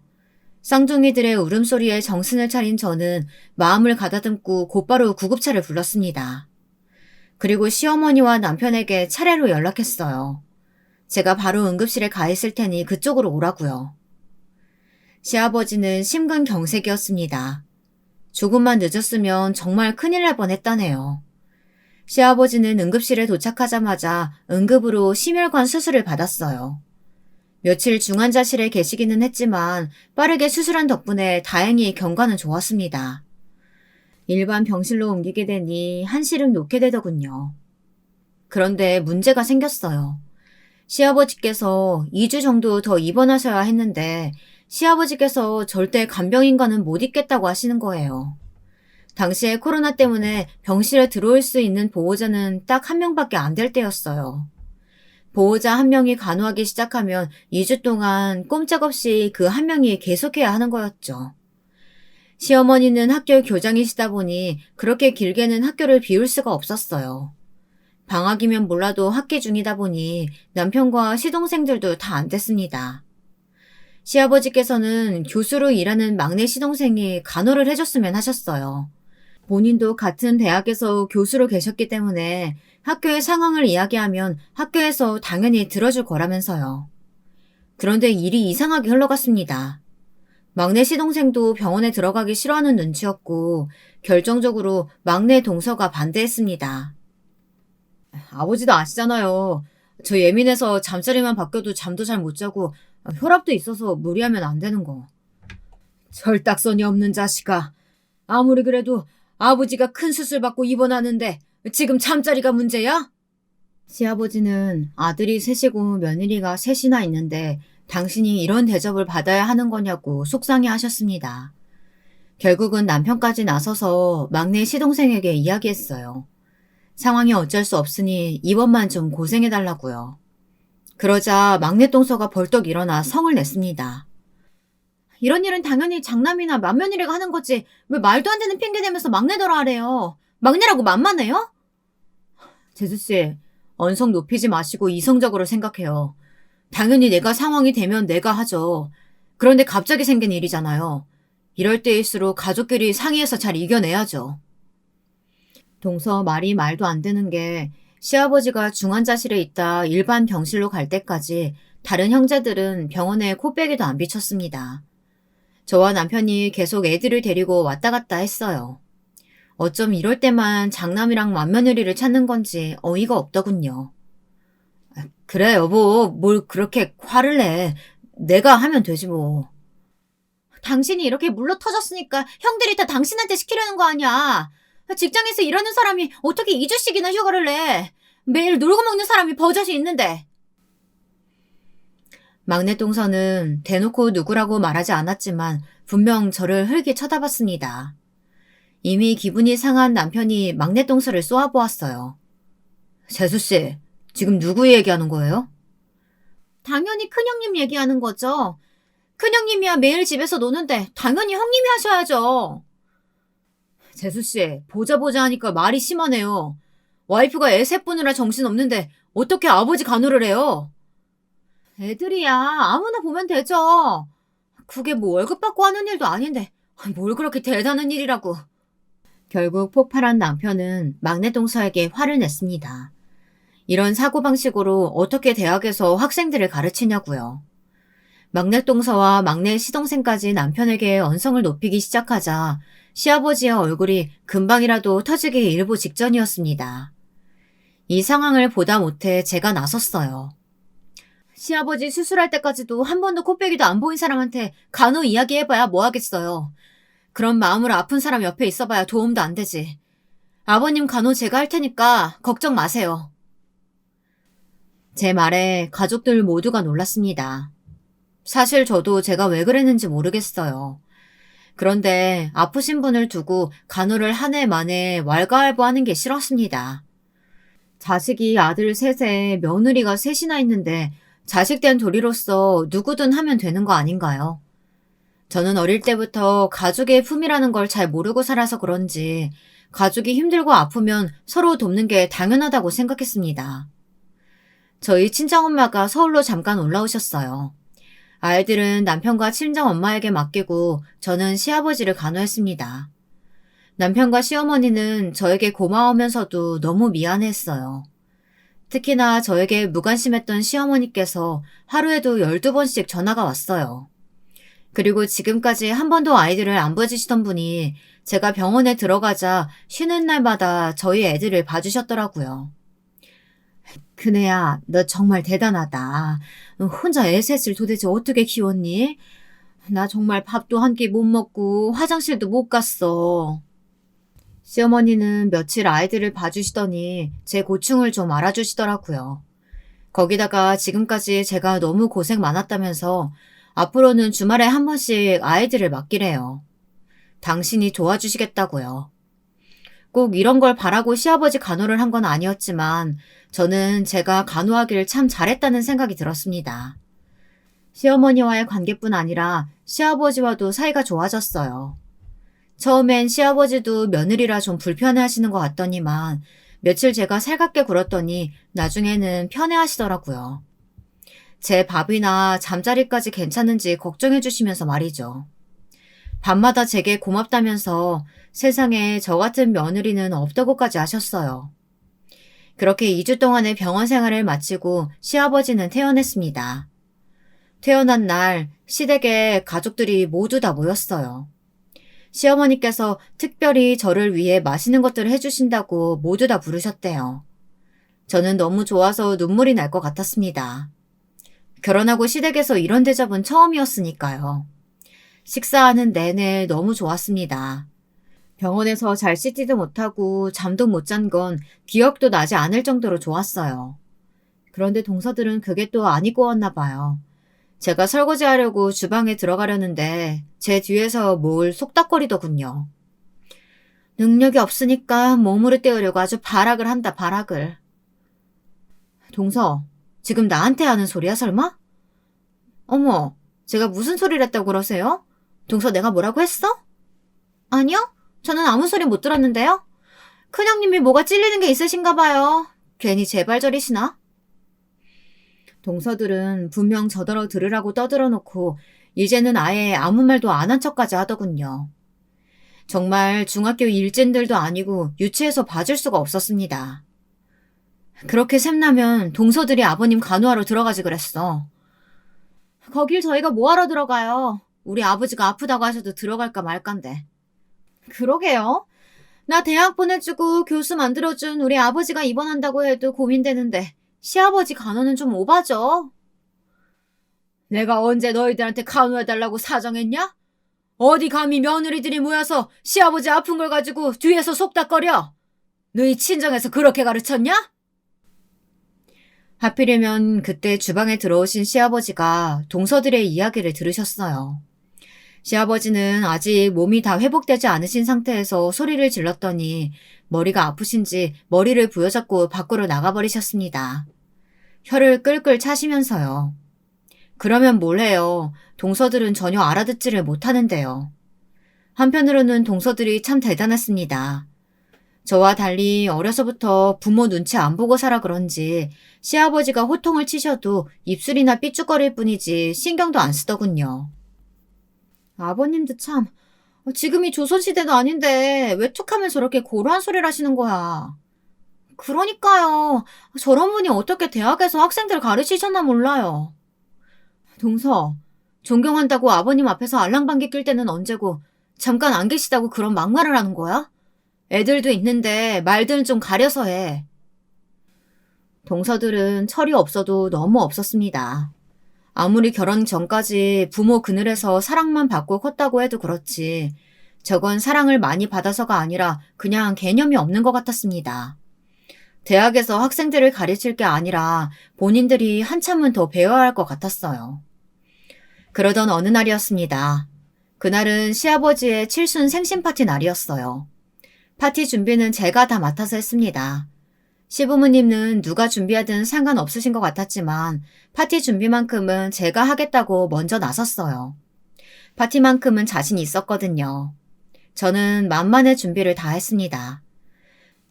쌍둥이들의 울음소리에 정신을 차린 저는 마음을 가다듬고 곧바로 구급차를 불렀습니다. 그리고 시어머니와 남편에게 차례로 연락했어요. 제가 바로 응급실에 가 있을 테니 그쪽으로 오라고요. 시아버지는 심근경색이었습니다. 조금만 늦었으면 정말 큰일 날 뻔했다네요. 시아버지는 응급실에 도착하자마자 응급으로 심혈관 수술을 받았어요. 며칠 중환자실에 계시기는 했지만 빠르게 수술한 덕분에 다행히 경과는 좋았습니다. 일반 병실로 옮기게 되니 한시름 놓게 되더군요. 그런데 문제가 생겼어요. 시아버지께서 2주 정도 더 입원하셔야 했는데 시아버지께서 절대 간병인과는 못 있겠다고 하시는 거예요. 당시에 코로나 때문에 병실에 들어올 수 있는 보호자는 딱 한 명밖에 안 될 때였어요. 보호자 한 명이 간호하기 시작하면 2주 동안 꼼짝없이 그 한 명이 계속해야 하는 거였죠. 시어머니는 학교 교장이시다 보니 그렇게 길게는 학교를 비울 수가 없었어요. 방학이면 몰라도 학기 중이다 보니 남편과 시동생들도 다 안 됐습니다. 시아버지께서는 교수로 일하는 막내 시동생이 간호를 해줬으면 하셨어요. 본인도 같은 대학에서 교수로 계셨기 때문에 학교의 상황을 이야기하면 학교에서 당연히 들어줄 거라면서요. 그런데 일이 이상하게 흘러갔습니다. 막내 시동생도 병원에 들어가기 싫어하는 눈치였고 결정적으로 막내 동서가 반대했습니다. 아버지도 아시잖아요. 저 예민해서 잠자리만 바뀌어도 잠도 잘 못 자고 혈압도 있어서 무리하면 안 되는 거. 철딱선이 없는 자식아. 아무리 그래도 아버지가 큰 수술 받고 입원하는데 지금 잠자리가 문제야? 시아버지는 아들이 셋이고 며느리가 셋이나 있는데 당신이 이런 대접을 받아야 하는 거냐고 속상해 하셨습니다. 결국은 남편까지 나서서 막내 시동생에게 이야기했어요. 상황이 어쩔 수 없으니 이번만 좀 고생해달라고요. 그러자 막내 동서가 벌떡 일어나 성을 냈습니다. 이런 일은 당연히 장남이나 맏며느리가 하는 거지 왜 말도 안 되는 핑계 대면서 막내더라 하래요. 막내라고 만만해요? 재수씨, 언성 높이지 마시고 이성적으로 생각해요. 당연히 내가 상황이 되면 내가 하죠. 그런데 갑자기 생긴 일이잖아요. 이럴 때일수록 가족끼리 상의해서 잘 이겨내야죠. 동서 말이 말도 안 되는 게 시아버지가 중환자실에 있다 일반 병실로 갈 때까지 다른 형제들은 병원에 코빼기도 안 비쳤습니다. 저와 남편이 계속 애들을 데리고 왔다 갔다 했어요. 어쩜 이럴 때만 장남이랑 맏며느리를 찾는 건지 어이가 없더군요. 그래, 여보. 뭘 그렇게 화를 내. 내가 하면 되지 뭐. 당신이 이렇게 물러 터졌으니까 형들이 다 당신한테 시키려는 거 아니야. 직장에서 일하는 사람이 어떻게 2주씩이나 휴가를 내. 매일 놀고 먹는 사람이 버젓이 있는데. 막내 동서는 대놓고 누구라고 말하지 않았지만 분명 저를 흘기 쳐다봤습니다. 이미 기분이 상한 남편이 막내 동서를 쏘아보았어요. 재수씨, 지금 누구 얘기하는 거예요? 당연히 큰형님 얘기하는 거죠. 큰형님이야 매일 집에서 노는데 당연히 형님이 하셔야죠. 재수씨, 보자 하니까 말이 심하네요. 와이프가 애 셋 보느라 정신없는데 어떻게 아버지 간호를 해요? 애들이야 아무나 보면 되죠. 그게 뭐 월급 받고 하는 일도 아닌데 뭘 그렇게 대단한 일이라고. 결국 폭발한 남편은 막내 동서에게 화를 냈습니다. 이런 사고방식으로 어떻게 대학에서 학생들을 가르치냐고요. 막내 동서와 막내 시동생까지 남편에게 언성을 높이기 시작하자 시아버지의 얼굴이 금방이라도 터지기 일보 직전이었습니다. 이 상황을 보다 못해 제가 나섰어요. 시아버지 수술할 때까지도 한 번도 코빼기도 안 보인 사람한테 간호 이야기해봐야 뭐 하겠어요. 그런 마음으로 아픈 사람 옆에 있어봐야 도움도 안 되지. 아버님 간호 제가 할 테니까 걱정 마세요. 제 말에 가족들 모두가 놀랐습니다. 사실 저도 제가 왜 그랬는지 모르겠어요. 그런데 아프신 분을 두고 간호를 한 해 만에 왈가왈부하는 게 싫었습니다. 자식이 아들 셋에 며느리가 셋이나 있는데 자식된 도리로서 누구든 하면 되는 거 아닌가요? 저는 어릴 때부터 가족의 품이라는 걸 잘 모르고 살아서 그런지 가족이 힘들고 아프면 서로 돕는 게 당연하다고 생각했습니다. 저희 친정엄마가 서울로 잠깐 올라오셨어요. 아이들은 남편과 친정엄마에게 맡기고 저는 시아버지를 간호했습니다. 남편과 시어머니는 저에게 고마우면서도 너무 미안했어요. 특히나 저에게 무관심했던 시어머니께서 하루에도 12번씩 전화가 왔어요. 그리고 지금까지 한 번도 아이들을 안 봐주시던 분이 제가 병원에 들어가자 쉬는 날마다 저희 애들을 봐주셨더라고요. 그네야, 너 정말 대단하다. 혼자 애 셋을 도대체 어떻게 키웠니? 나 정말 밥도 한 끼 못 먹고 화장실도 못 갔어. 시어머니는 며칠 아이들을 봐주시더니 제 고충을 좀 알아주시더라고요. 거기다가 지금까지 제가 너무 고생 많았다면서 앞으로는 주말에 한 번씩 아이들을 맡기래요. 당신이 도와주시겠다고요. 꼭 이런 걸 바라고 시아버지 간호를 한 건 아니었지만 저는 제가 간호하기를 참 잘했다는 생각이 들었습니다. 시어머니와의 관계뿐 아니라 시아버지와도 사이가 좋아졌어요. 처음엔 시아버지도 며느리라 좀 불편해하시는 것 같더니만 며칠 제가 살갑게 굴었더니 나중에는 편해하시더라고요. 제 밥이나 잠자리까지 괜찮은지 걱정해 주시면서 말이죠. 밤마다 제게 고맙다면서 세상에 저 같은 며느리는 없다고까지 하셨어요. 그렇게 2주 동안의 병원 생활을 마치고 시아버지는 퇴원했습니다. 퇴원한 날 시댁에 가족들이 모두 다 모였어요. 시어머니께서 특별히 저를 위해 맛있는 것들을 해주신다고 모두 다 부르셨대요. 저는 너무 좋아서 눈물이 날 것 같았습니다. 결혼하고 시댁에서 이런 대접은 처음이었으니까요. 식사하는 내내 너무 좋았습니다. 병원에서 잘 씻지도 못하고 잠도 못 잔 건 기억도 나지 않을 정도로 좋았어요. 그런데 동서들은 그게 또 안 입고 왔나 봐요. 제가 설거지하려고 주방에 들어가려는데 제 뒤에서 뭘 속닥거리더군요. 능력이 없으니까 몸으로 때우려고 아주 발악을 한다, 발악을. 동서, 지금 나한테 하는 소리야, 설마? 어머, 제가 무슨 소리를 했다고 그러세요? 동서 내가 뭐라고 했어? 아니요, 저는 아무 소리 못 들었는데요. 큰형님이 뭐가 찔리는 게 있으신가 봐요. 괜히 제발저리시나? 동서들은 분명 저더러 들으라고 떠들어놓고 이제는 아예 아무 말도 안 한 척까지 하더군요. 정말 중학교 일진들도 아니고 유치해서 봐줄 수가 없었습니다. 그렇게 샘나면 동서들이 아버님 간호하러 들어가지 그랬어. 거길 저희가 뭐하러 들어가요? 우리 아버지가 아프다고 하셔도 들어갈까 말깐데. 그러게요. 나 대학 보내주고 교수 만들어준 우리 아버지가 입원한다고 해도 고민되는데 시아버지 간호는 좀 오바죠? 내가 언제 너희들한테 간호해달라고 사정했냐? 어디 감히 며느리들이 모여서 시아버지 아픈 걸 가지고 뒤에서 속닥거려? 너희 친정에서 그렇게 가르쳤냐? 하필이면 그때 주방에 들어오신 시아버지가 동서들의 이야기를 들으셨어요. 시아버지는 아직 몸이 다 회복되지 않으신 상태에서 소리를 질렀더니 머리가 아프신지 머리를 부여잡고 밖으로 나가버리셨습니다. 혀를 끌끌 차시면서요. 그러면 뭘 해요? 동서들은 전혀 알아듣지를 못하는데요. 한편으로는 동서들이 참 대단했습니다. 저와 달리 어려서부터 부모 눈치 안 보고 살아 그런지 시아버지가 호통을 치셔도 입술이나 삐죽거릴 뿐이지 신경도 안 쓰더군요. 아버님도 참, 지금이 조선시대도 아닌데 왜 툭하면 저렇게 고루한 소리를 하시는 거야. 그러니까요. 저런 분이 어떻게 대학에서 학생들 가르치셨나 몰라요. 동서, 존경한다고 아버님 앞에서 알랑방귀 낄 때는 언제고 잠깐 안 계시다고 그런 막말을 하는 거야? 애들도 있는데 말들은 좀 가려서 해. 동서들은 철이 없어도 너무 없었습니다. 아무리 결혼 전까지 부모 그늘에서 사랑만 받고 컸다고 해도 그렇지 저건 사랑을 많이 받아서가 아니라 그냥 개념이 없는 것 같았습니다. 대학에서 학생들을 가르칠 게 아니라 본인들이 한참은 더 배워야 할 것 같았어요. 그러던 어느 날이었습니다. 그날은 시아버지의 칠순 생신 파티 날이었어요. 파티 준비는 제가 다 맡아서 했습니다. 시부모님은 누가 준비하든 상관없으신 것 같았지만 파티 준비만큼은 제가 하겠다고 먼저 나섰어요. 파티만큼은 자신 있었거든요. 저는 만만의 준비를 다 했습니다.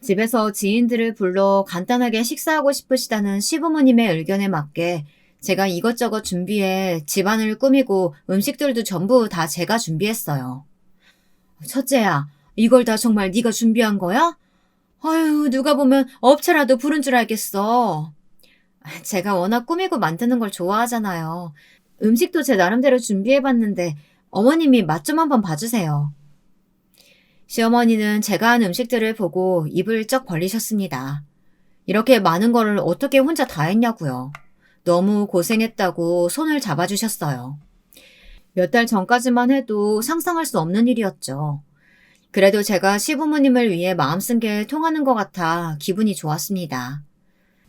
집에서 지인들을 불러 간단하게 식사하고 싶으시다는 시부모님의 의견에 맞게 제가 이것저것 준비해 집안을 꾸미고 음식들도 전부 다 제가 준비했어요. 첫째야, 이걸 다 정말 네가 준비한 거야? 아유, 누가 보면 업체라도 부른 줄 알겠어. 제가 워낙 꾸미고 만드는 걸 좋아하잖아요. 음식도 제 나름대로 준비해봤는데 어머님이 맛 좀 한번 봐주세요. 시어머니는 제가 한 음식들을 보고 입을 쩍 벌리셨습니다. 이렇게 많은 거를 어떻게 혼자 다 했냐고요. 너무 고생했다고 손을 잡아주셨어요. 몇 달 전까지만 해도 상상할 수 없는 일이었죠. 그래도 제가 시부모님을 위해 마음 쓴 게 통하는 것 같아 기분이 좋았습니다.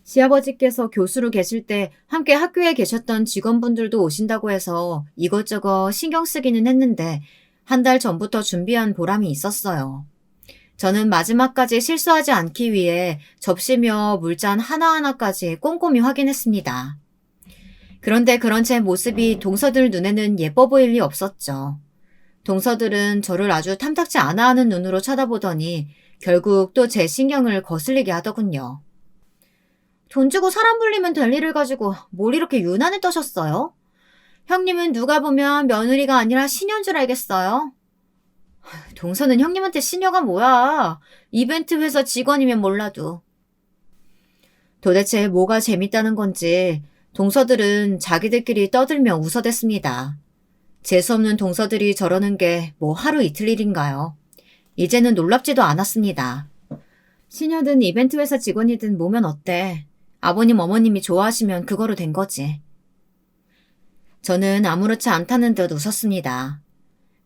시아버지께서 교수로 계실 때 함께 학교에 계셨던 직원분들도 오신다고 해서 이것저것 신경 쓰기는 했는데 한 달 전부터 준비한 보람이 있었어요. 저는 마지막까지 실수하지 않기 위해 접시며 물잔 하나하나까지 꼼꼼히 확인했습니다. 그런데 그런 제 모습이 동서들 눈에는 예뻐 보일 리 없었죠. 동서들은 저를 아주 탐탁지 않아 하는 눈으로 쳐다보더니 결국 또 제 신경을 거슬리게 하더군요. 돈 주고 사람 불리면 될 일을 가지고 뭘 이렇게 유난히 떠셨어요? 형님은 누가 보면 며느리가 아니라 시녀인 줄 알겠어요? 동서는 형님한테 시녀가 뭐야. 이벤트 회사 직원이면 몰라도. 도대체 뭐가 재밌다는 건지 동서들은 자기들끼리 떠들며 웃어댔습니다. 재수없는 동서들이 저러는 게 뭐 하루 이틀 일인가요? 이제는 놀랍지도 않았습니다. 시녀든 이벤트 회사 직원이든 뭐면 어때? 아버님 어머님이 좋아하시면 그거로 된 거지. 저는 아무렇지 않다는 듯 웃었습니다.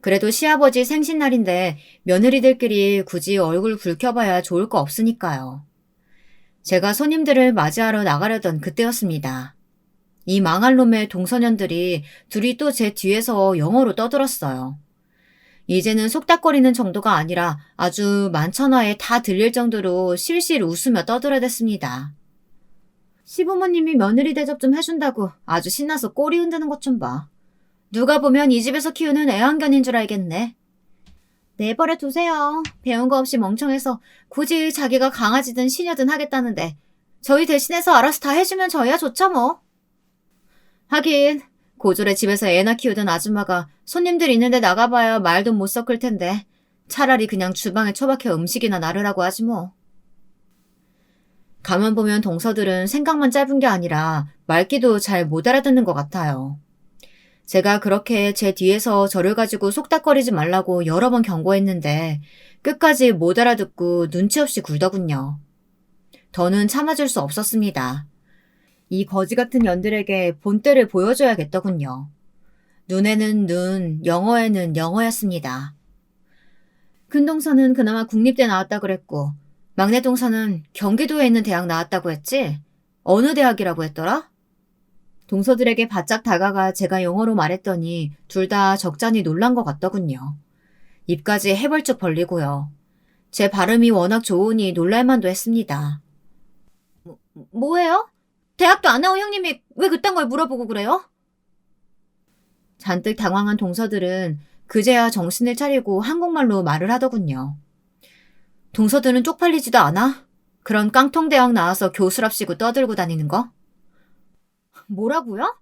그래도 시아버지 생신날인데 며느리들끼리 굳이 얼굴 붉혀봐야 좋을 거 없으니까요. 제가 손님들을 맞이하러 나가려던 그때였습니다. 이 망할 놈의 동소년들이 둘이 또 제 뒤에서 영어로 떠들었어요. 이제는 속닥거리는 정도가 아니라 아주 만천하에 다 들릴 정도로 실실 웃으며 떠들어댔습니다. 시부모님이 며느리 대접 좀 해준다고 아주 신나서 꼬리 흔드는 것 좀 봐. 누가 보면 이 집에서 키우는 애완견인 줄 알겠네. 내버려 두세요. 배운 거 없이 멍청해서 굳이 자기가 강아지든 시녀든 하겠다는데 저희 대신해서 알아서 다 해주면 저희야 좋죠 뭐. 하긴 고졸의 집에서 애나 키우던 아줌마가 손님들 있는데 나가봐야 말도 못 섞을 텐데 차라리 그냥 주방에 처박혀 음식이나 나르라고 하지 뭐. 가만 보면 동서들은 생각만 짧은 게 아니라 말귀도 잘 못 알아듣는 것 같아요. 제가 그렇게 제 뒤에서 저를 가지고 속닥거리지 말라고 여러 번 경고했는데 끝까지 못 알아듣고 눈치 없이 굴더군요. 더는 참아줄 수 없었습니다. 이 거지 같은 년들에게 본때를 보여줘야겠더군요. 눈에는 눈, 영어에는 영어였습니다. 큰 동서는 그나마 국립대 나왔다 그랬고 막내 동서는 경기도에 있는 대학 나왔다고 했지? 어느 대학이라고 했더라? 동서들에게 바짝 다가가 제가 영어로 말했더니 둘 다 적잖이 놀란 것 같더군요. 입까지 해벌쩍 벌리고요. 제 발음이 워낙 좋으니 놀랄만도 했습니다. 뭐예요? 대학도 안 나온 형님이 왜 그딴 걸 물어보고 그래요? 잔뜩 당황한 동서들은 그제야 정신을 차리고 한국말로 말을 하더군요. 동서들은 쪽팔리지도 않아? 그런 깡통대학 나와서 교수랍시고 떠들고 다니는 거? 뭐라고요?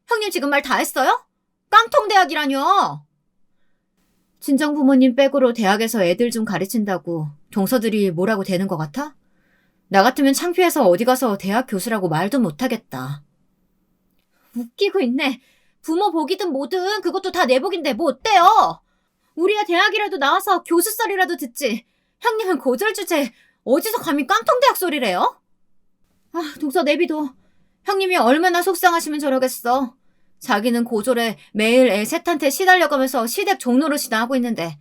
형님 지금 말 다 했어요? 깡통대학이라뇨! 친정부모님 백으로 대학에서 애들 좀 가르친다고 동서들이 뭐라고 되는 것 같아? 나 같으면 창피해서 어디 가서 대학 교수라고 말도 못하겠다. 웃기고 있네. 부모 복이든 뭐든 그것도 다 내 복인데 뭐 어때요? 우리야 대학이라도 나와서 교수 썰이라도 듣지. 형님은 고졸 주제 어디서 감히 깡통대학 소리래요? 아, 동서 내비둬. 형님이 얼마나 속상하시면 저러겠어. 자기는 고졸에 매일 애 셋한테 시달려가면서 시댁 종노릇이나 하고 있는데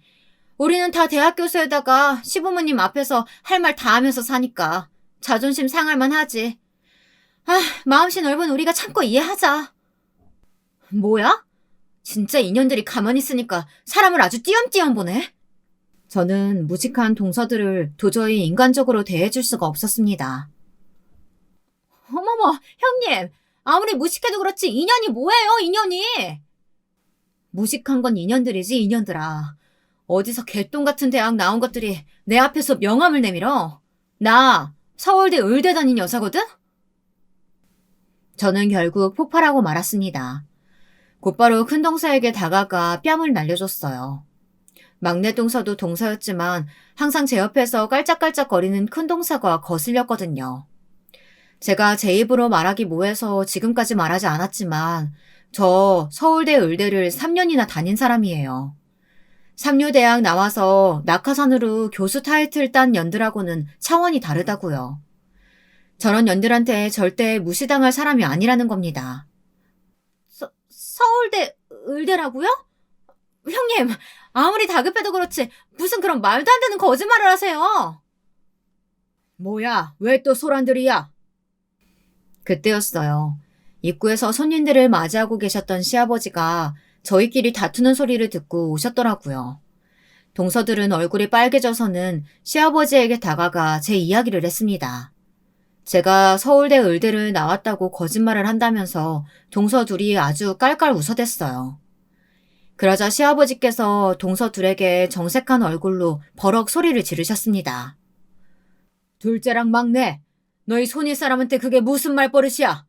우리는 다 대학 교수에다가 시부모님 앞에서 할 말 다 하면서 사니까 자존심 상할만 하지. 아, 마음씨 넓은 우리가 참고 이해하자. 뭐야? 진짜 인연들이 가만히 있으니까 사람을 아주 띄엄띄엄 보네. 저는 무식한 동서들을 도저히 인간적으로 대해줄 수가 없었습니다. 어머머, 형님. 아무리 무식해도 그렇지 인연이 뭐예요, 인연이? 무식한 건 인연들이지, 인연들아. 어디서 개똥 같은 대학 나온 것들이 내 앞에서 명함을 내밀어. 나 서울대 의대 다닌 여자거든? 저는 결국 폭발하고 말았습니다. 곧바로 큰 동서에게 다가가 뺨을 날려줬어요. 막내 동서도 동서였지만 항상 제 옆에서 깔짝깔짝거리는 큰 동서가 거슬렸거든요. 제가 제 입으로 말하기 뭐해서 지금까지 말하지 않았지만 저 서울대 의대를 3년이나 다닌 사람이에요. 삼류대학 나와서 낙하산으로 교수 타이틀 딴 년들하고는 차원이 다르다고요. 저런 년들한테 절대 무시당할 사람이 아니라는 겁니다. 서울대 의대라고요? 형님, 아무리 다급해도 그렇지 무슨 그런 말도 안 되는 거짓말을 하세요. 뭐야, 왜 또 소란들이야? 그때였어요. 입구에서 손님들을 맞이하고 계셨던 시아버지가 저희끼리 다투는 소리를 듣고 오셨더라고요. 동서들은 얼굴이 빨개져서는 시아버지에게 다가가 제 이야기를 했습니다. 제가 서울대 의대를 나왔다고 거짓말을 한다면서 동서 둘이 아주 깔깔 웃어댔어요. 그러자 시아버지께서 동서 둘에게 정색한 얼굴로 버럭 소리를 지르셨습니다. 둘째랑 막내, 너희 손이 사람한테 그게 무슨 말버릇이야?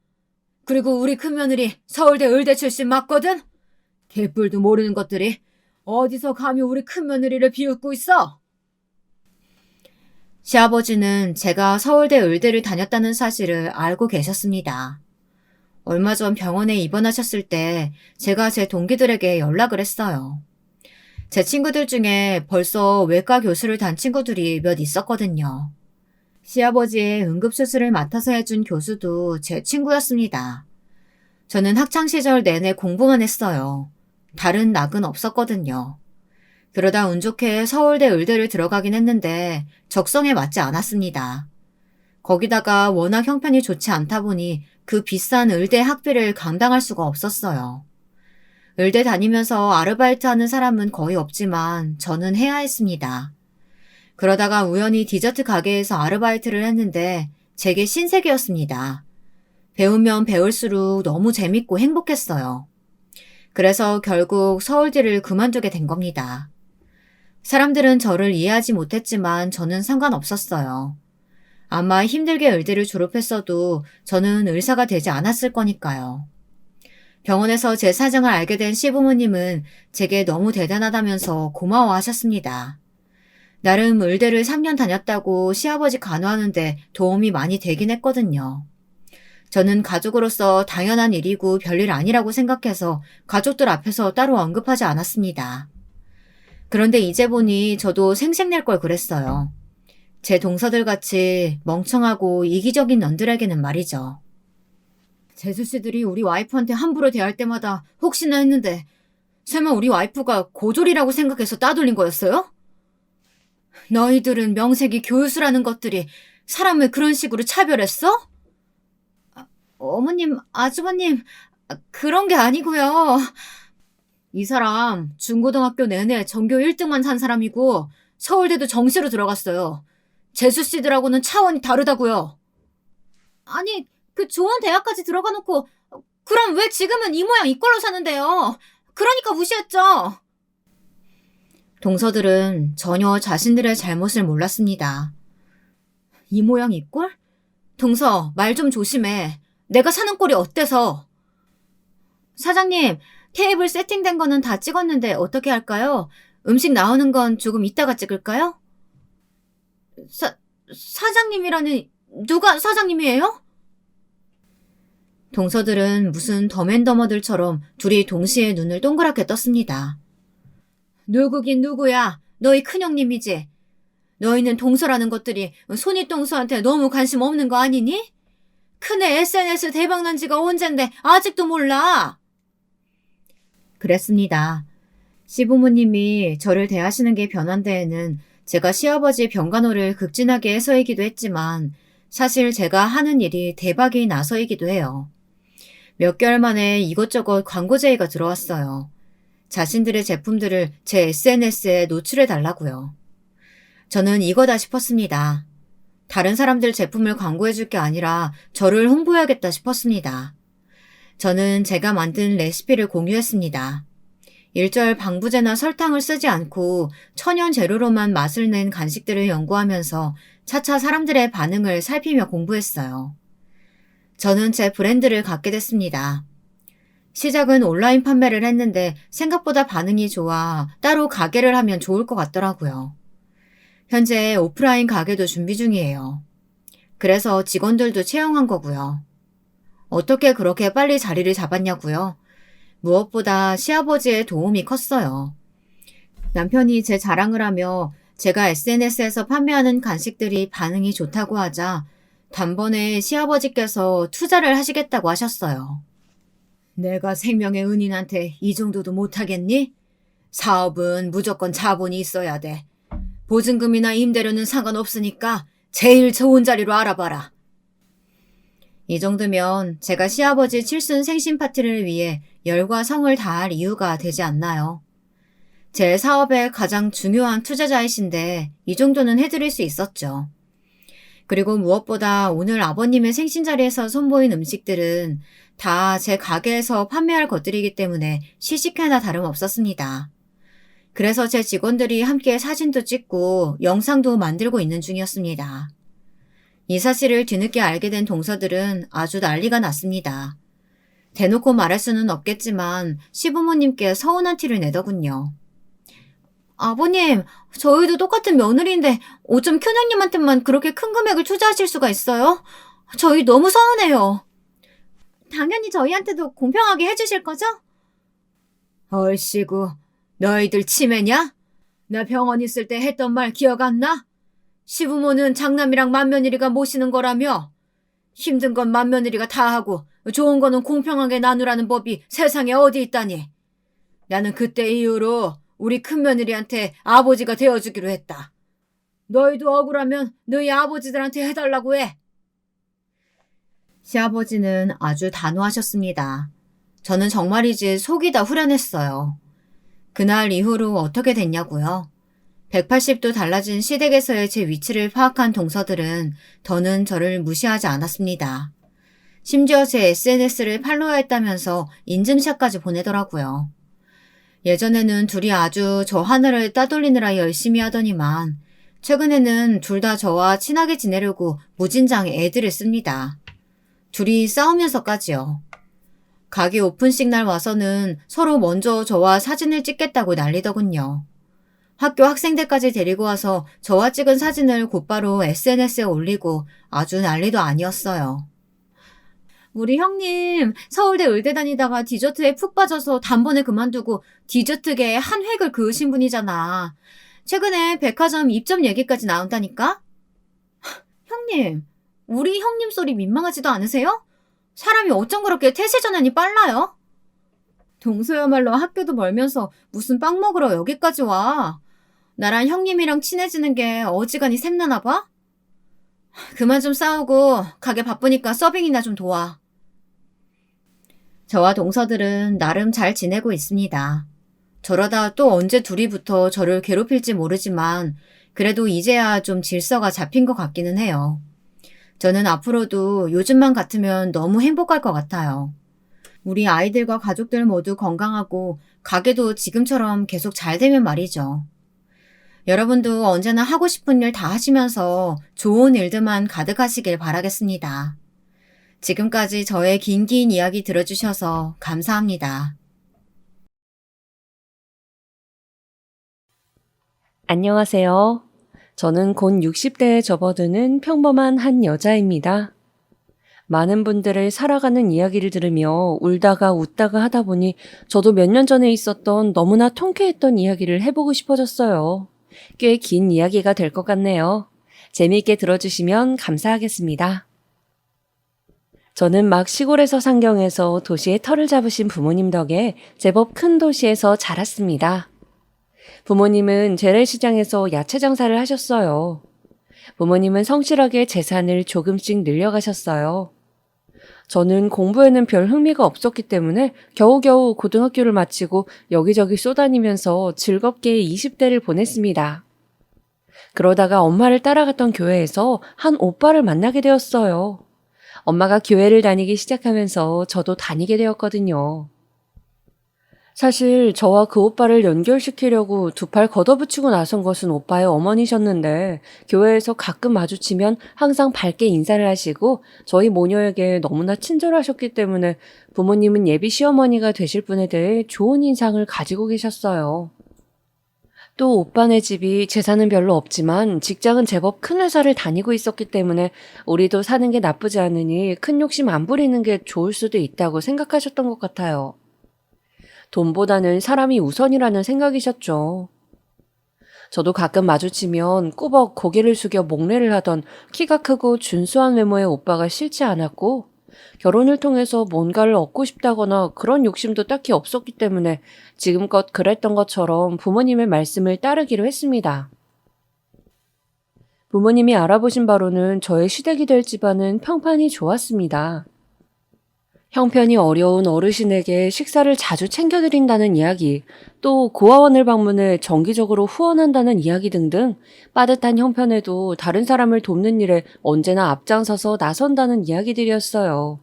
그리고 우리 큰며느리 서울대 의대 출신 맞거든? 개뿔도 모르는 것들이 어디서 감히 우리 큰며느리를 비웃고 있어? 시아버지는 제가 서울대 의대를 다녔다는 사실을 알고 계셨습니다. 얼마 전 병원에 입원하셨을 때 제가 제 동기들에게 연락을 했어요. 제 친구들 중에 벌써 외과 교수를 단 친구들이 몇 있었거든요. 시아버지의 응급수술을 맡아서 해준 교수도 제 친구였습니다. 저는 학창시절 내내 공부만 했어요. 다른 낙은 없었거든요. 그러다 운 좋게 서울대 의대를 들어가긴 했는데 적성에 맞지 않았습니다. 거기다가 워낙 형편이 좋지 않다 보니 그 비싼 의대 학비를 감당할 수가 없었어요. 의대 다니면서 아르바이트하는 사람은 거의 없지만 저는 해야 했습니다. 그러다가 우연히 디저트 가게에서 아르바이트를 했는데 제게 신세계였습니다. 배우면 배울수록 너무 재밌고 행복했어요. 그래서 결국 서울대를 그만두게 된 겁니다. 사람들은 저를 이해하지 못했지만 저는 상관없었어요. 아마 힘들게 의대를 졸업했어도 저는 의사가 되지 않았을 거니까요. 병원에서 제 사정을 알게 된 시부모님은 제게 너무 대단하다면서 고마워하셨습니다. 나름 의대를 3년 다녔다고 시아버지 간호하는데 도움이 많이 되긴 했거든요. 저는 가족으로서 당연한 일이고 별일 아니라고 생각해서 가족들 앞에서 따로 언급하지 않았습니다. 그런데 이제 보니 저도 생색낼 걸 그랬어요. 제 동서들 같이 멍청하고 이기적인 넌들에게는 말이죠. 재수 씨들이 우리 와이프한테 함부로 대할 때마다 혹시나 했는데 설마 우리 와이프가 고졸이라고 생각해서 따돌린 거였어요? 너희들은 명색이 교수라는 것들이 사람을 그런 식으로 차별했어? 어머님, 아주버님, 그런 게 아니고요. 이 사람 중고등학교 내내 전교 1등만 한 사람이고 서울대도 정시로 들어갔어요. 재수 씨들하고는 차원이 다르다고요. 아니, 그 좋은 대학까지 들어가 놓고 그럼 왜 지금은 이 모양 이 꼴로 사는데요? 그러니까 무시했죠. 동서들은 전혀 자신들의 잘못을 몰랐습니다. 이 모양 이 꼴? 동서, 말 좀 조심해. 내가 사는 꼴이 어때서? 사장님, 테이블 세팅된 거는 다 찍었는데 어떻게 할까요? 음식 나오는 건 조금 이따가 찍을까요? 사장님이라니, 누가 사장님이에요? 동서들은 무슨 더맨더머들처럼 둘이 동시에 눈을 동그랗게 떴습니다. 누구긴 누구야? 너희 큰형님이지? 너희는 동서라는 것들이 손윗동서한테 너무 관심 없는 거 아니니? 큰애 SNS 대박난 지가 언젠데 아직도 몰라. 그랬습니다. 시부모님이 저를 대하시는 게 변한 데에는 제가 시아버지 병간호를 극진하게 해서이기도 했지만 사실 제가 하는 일이 대박이 나서이기도 해요. 몇 개월 만에 이것저것 광고 제의가 들어왔어요. 자신들의 제품들을 제 SNS에 노출해 달라고요. 저는 이거다 싶었습니다. 다른 사람들 제품을 광고해 줄 게 아니라 저를 홍보해야겠다 싶었습니다. 저는 제가 만든 레시피를 공유했습니다. 일절 방부제나 설탕을 쓰지 않고 천연 재료로만 맛을 낸 간식들을 연구하면서 차차 사람들의 반응을 살피며 공부했어요. 저는 제 브랜드를 갖게 됐습니다. 시작은 온라인 판매를 했는데 생각보다 반응이 좋아 따로 가게를 하면 좋을 것 같더라고요. 현재 오프라인 가게도 준비 중이에요. 그래서 직원들도 채용한 거고요. 어떻게 그렇게 빨리 자리를 잡았냐고요? 무엇보다 시아버지의 도움이 컸어요. 남편이 제 자랑을 하며 제가 SNS에서 판매하는 간식들이 반응이 좋다고 하자 단번에 시아버지께서 투자를 하시겠다고 하셨어요. 내가 생명의 은인한테 이 정도도 못하겠니? 사업은 무조건 자본이 있어야 돼. 보증금이나 임대료는 상관없으니까 제일 좋은 자리로 알아봐라. 이 정도면 제가 시아버지 칠순 생신 파티를 위해 열과 성을 다할 이유가 되지 않나요? 제 사업의 가장 중요한 투자자이신데 이 정도는 해드릴 수 있었죠. 그리고 무엇보다 오늘 아버님의 생신 자리에서 선보인 음식들은 다 제 가게에서 판매할 것들이기 때문에 시식회나 다름없었습니다. 그래서 제 직원들이 함께 사진도 찍고 영상도 만들고 있는 중이었습니다. 이 사실을 뒤늦게 알게 된 동서들은 아주 난리가 났습니다. 대놓고 말할 수는 없겠지만 시부모님께 서운한 티를 내더군요. 아버님, 저희도 똑같은 며느리인데 어쩜 큰형님한테만 그렇게 큰 금액을 투자하실 수가 있어요? 저희 너무 서운해요. 당연히 저희한테도 공평하게 해주실 거죠? 얼씨구, 너희들 치매냐? 나 병원 있을 때 했던 말 기억 안 나? 시부모는 장남이랑 맏며느리가 모시는 거라며 힘든 건 맏며느리가 다 하고 좋은 거는 공평하게 나누라는 법이 세상에 어디 있다니. 나는 그때 이후로 우리 큰며느리한테 아버지가 되어주기로 했다. 너희도 억울하면 너희 아버지들한테 해달라고 해. 시아버지는 아주 단호하셨습니다. 저는 정말이지 속이 다 후련했어요. 그날 이후로 어떻게 됐냐고요? 180도 달라진 시댁에서의 제 위치를 파악한 동서들은 더는 저를 무시하지 않았습니다. 심지어 제 SNS를 팔로우했다면서 인증샷까지 보내더라고요. 예전에는 둘이 아주 저 하늘을 따돌리느라 열심히 하더니만 최근에는 둘 다 저와 친하게 지내려고 무진장 애들을 씁니다. 둘이 싸우면서까지요. 가게 오픈식 날 와서는 서로 먼저 저와 사진을 찍겠다고 난리더군요. 학교 학생들까지 데리고 와서 저와 찍은 사진을 곧바로 SNS에 올리고 아주 난리도 아니었어요. 우리 형님 서울대 의대 다니다가 디저트에 푹 빠져서 단번에 그만두고 디저트계의 한 획을 그으신 분이잖아. 최근에 백화점 입점 얘기까지 나온다니까? 형님, 우리 형님 소리 민망하지도 않으세요? 사람이 어쩜 그렇게 태세전환이 빨라요? 동서야말로 학교도 멀면서 무슨 빵 먹으러 여기까지 와. 나랑 형님이랑 친해지는 게 어지간히 샘나나 봐? 그만 좀 싸우고 가게 바쁘니까 서빙이나 좀 도와. 저와 동서들은 나름 잘 지내고 있습니다. 저러다 또 언제 둘이 붙어 저를 괴롭힐지 모르지만 그래도 이제야 좀 질서가 잡힌 것 같기는 해요. 저는 앞으로도 요즘만 같으면 너무 행복할 것 같아요. 우리 아이들과 가족들 모두 건강하고 가게도 지금처럼 계속 잘 되면 말이죠. 여러분도 언제나 하고 싶은 일 다 하시면서 좋은 일들만 가득하시길 바라겠습니다. 지금까지 저의 긴 이야기 들어주셔서 감사합니다. 안녕하세요. 저는 곧 60대에 접어드는 평범한 한 여자입니다. 많은 분들의 살아가는 이야기를 들으며 울다가 웃다가 하다 보니 저도 몇 년 전에 있었던 너무나 통쾌했던 이야기를 해보고 싶어졌어요. 꽤 긴 이야기가 될 것 같네요. 재미있게 들어주시면 감사하겠습니다. 저는 막 시골에서 상경해서 도시에 터를 잡으신 부모님 덕에 제법 큰 도시에서 자랐습니다. 부모님은 재래시장에서 야채 장사를 하셨어요. 부모님은 성실하게 재산을 조금씩 늘려가셨어요. 저는 공부에는 별 흥미가 없었기 때문에 겨우겨우 고등학교를 마치고 여기저기 쏘다니면서 즐겁게 20대를 보냈습니다. 그러다가 엄마를 따라갔던 교회에서 한 오빠를 만나게 되었어요. 엄마가 교회를 다니기 시작하면서 저도 다니게 되었거든요. 사실 저와 그 오빠를 연결시키려고 두 팔 걷어붙이고 나선 것은 오빠의 어머니셨는데 교회에서 가끔 마주치면 항상 밝게 인사를 하시고 저희 모녀에게 너무나 친절하셨기 때문에 부모님은 예비 시어머니가 되실 분에 대해 좋은 인상을 가지고 계셨어요. 또 오빠네 집이 재산은 별로 없지만 직장은 제법 큰 회사를 다니고 있었기 때문에 우리도 사는 게 나쁘지 않으니 큰 욕심 안 부리는 게 좋을 수도 있다고 생각하셨던 것 같아요. 돈보다는 사람이 우선이라는 생각이셨죠. 저도 가끔 마주치면 꾸벅 고개를 숙여 목례를 하던 키가 크고 준수한 외모의 오빠가 싫지 않았고 결혼을 통해서 뭔가를 얻고 싶다거나 그런 욕심도 딱히 없었기 때문에 지금껏 그랬던 것처럼 부모님의 말씀을 따르기로 했습니다. 부모님이 알아보신 바로는 저의 시댁이 될 집안은 평판이 좋았습니다. 형편이 어려운 어르신에게 식사를 자주 챙겨드린다는 이야기, 또 고아원을 방문해 정기적으로 후원한다는 이야기 등등 빠듯한 형편에도 다른 사람을 돕는 일에 언제나 앞장서서 나선다는 이야기들이었어요.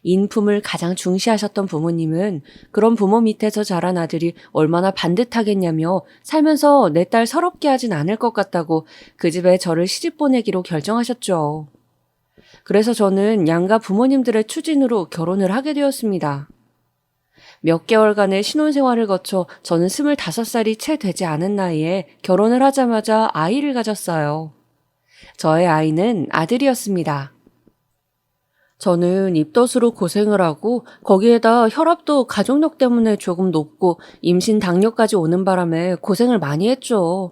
인품을 가장 중시하셨던 부모님은 그런 부모 밑에서 자란 아들이 얼마나 반듯하겠냐며 살면서 내 딸 서럽게 하진 않을 것 같다고 그 집에 저를 시집 보내기로 결정하셨죠. 그래서 저는 양가 부모님들의 추진으로 결혼을 하게 되었습니다. 몇 개월간의 신혼생활을 거쳐 저는 25살이 채 되지 않은 나이에 결혼을 하자마자 아이를 가졌어요. 저의 아이는 아들이었습니다. 저는 입덧으로 고생을 하고 거기에다 혈압도 가족력 때문에 조금 높고 임신 당뇨까지 오는 바람에 고생을 많이 했죠.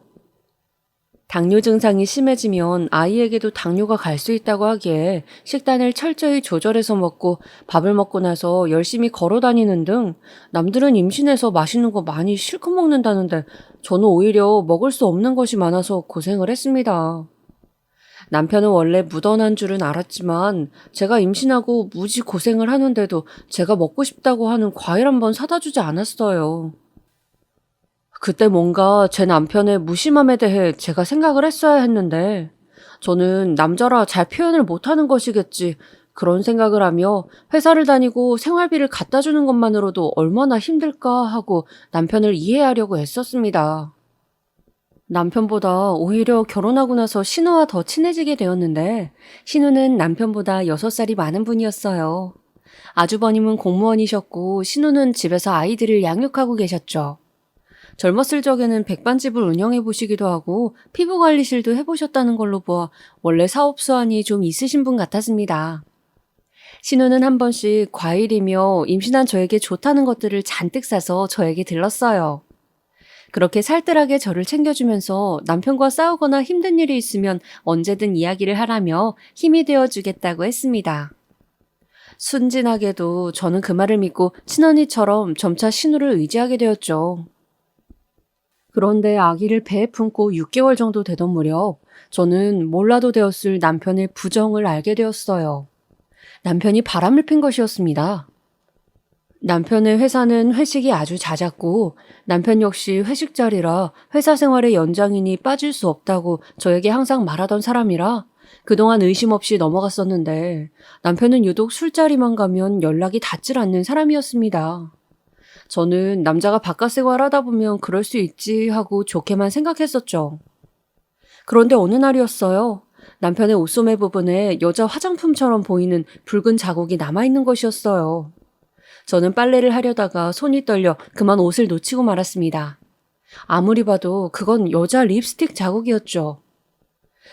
당뇨 증상이 심해지면 아이에게도 당뇨가 갈 수 있다고 하기에 식단을 철저히 조절해서 먹고 밥을 먹고 나서 열심히 걸어 다니는 등 남들은 임신해서 맛있는 거 많이 실컷 먹는다는데 저는 오히려 먹을 수 없는 것이 많아서 고생을 했습니다. 남편은 원래 무던한 줄은 알았지만 제가 임신하고 무지 고생을 하는데도 제가 먹고 싶다고 하는 과일 한 번 사다 주지 않았어요. 그때 뭔가 제 남편의 무심함에 대해 제가 생각을 했어야 했는데 저는 남자라 잘 표현을 못하는 것이겠지 그런 생각을 하며 회사를 다니고 생활비를 갖다 주는 것만으로도 얼마나 힘들까 하고 남편을 이해하려고 애썼습니다. 남편보다 오히려 결혼하고 나서 신우와 더 친해지게 되었는데 신우는 남편보다 6살이 많은 분이었어요. 아주버님은 공무원이셨고 신우는 집에서 아이들을 양육하고 계셨죠. 젊었을 적에는 백반집을 운영해 보시기도 하고 피부관리실도 해보셨다는 걸로 보아 원래 사업 수완이 좀 있으신 분 같았습니다. 신우는 한 번씩 과일이며 임신한 저에게 좋다는 것들을 잔뜩 사서 저에게 들렀어요. 그렇게 살뜰하게 저를 챙겨주면서 남편과 싸우거나 힘든 일이 있으면 언제든 이야기를 하라며 힘이 되어주겠다고 했습니다. 순진하게도 저는 그 말을 믿고 친언니처럼 점차 신우를 의지하게 되었죠. 그런데 아기를 배에 품고 6개월 정도 되던 무렵 저는 몰라도 되었을 남편의 부정을 알게 되었어요. 남편이 바람을 핀 것이었습니다. 남편의 회사는 회식이 아주 잦았고 남편 역시 회식 자리라 회사 생활의 연장이니 빠질 수 없다고 저에게 항상 말하던 사람이라 그동안 의심 없이 넘어갔었는데 남편은 유독 술자리만 가면 연락이 닿질 않는 사람이었습니다. 저는 남자가 바깥 생활하다 보면 그럴 수 있지 하고 좋게만 생각했었죠. 그런데 어느 날이었어요. 남편의 옷소매 부분에 여자 화장품처럼 보이는 붉은 자국이 남아있는 것이었어요. 저는 빨래를 하려다가 손이 떨려 그만 옷을 놓치고 말았습니다. 아무리 봐도 그건 여자 립스틱 자국이었죠.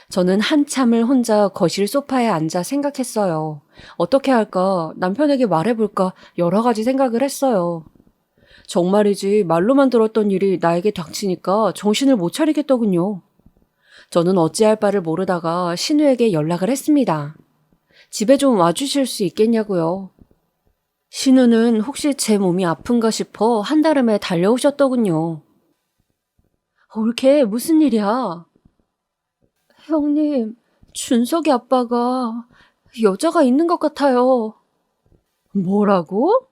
저는 한참을 혼자 거실 소파에 앉아 생각했어요. 어떻게 할까? 남편에게 말해볼까? 여러 가지 생각을 했어요. 정말이지 말로만 들었던 일이 나에게 닥치니까 정신을 못 차리겠더군요. 저는 어찌할 바를 모르다가 신우에게 연락을 했습니다. 집에 좀 와주실 수 있겠냐고요. 신우는 혹시 제 몸이 아픈가 싶어 한달음에 달려오셨더군요. 올케 무슨 일이야? 형님, 준석이 아빠가 여자가 있는 것 같아요. 뭐라고?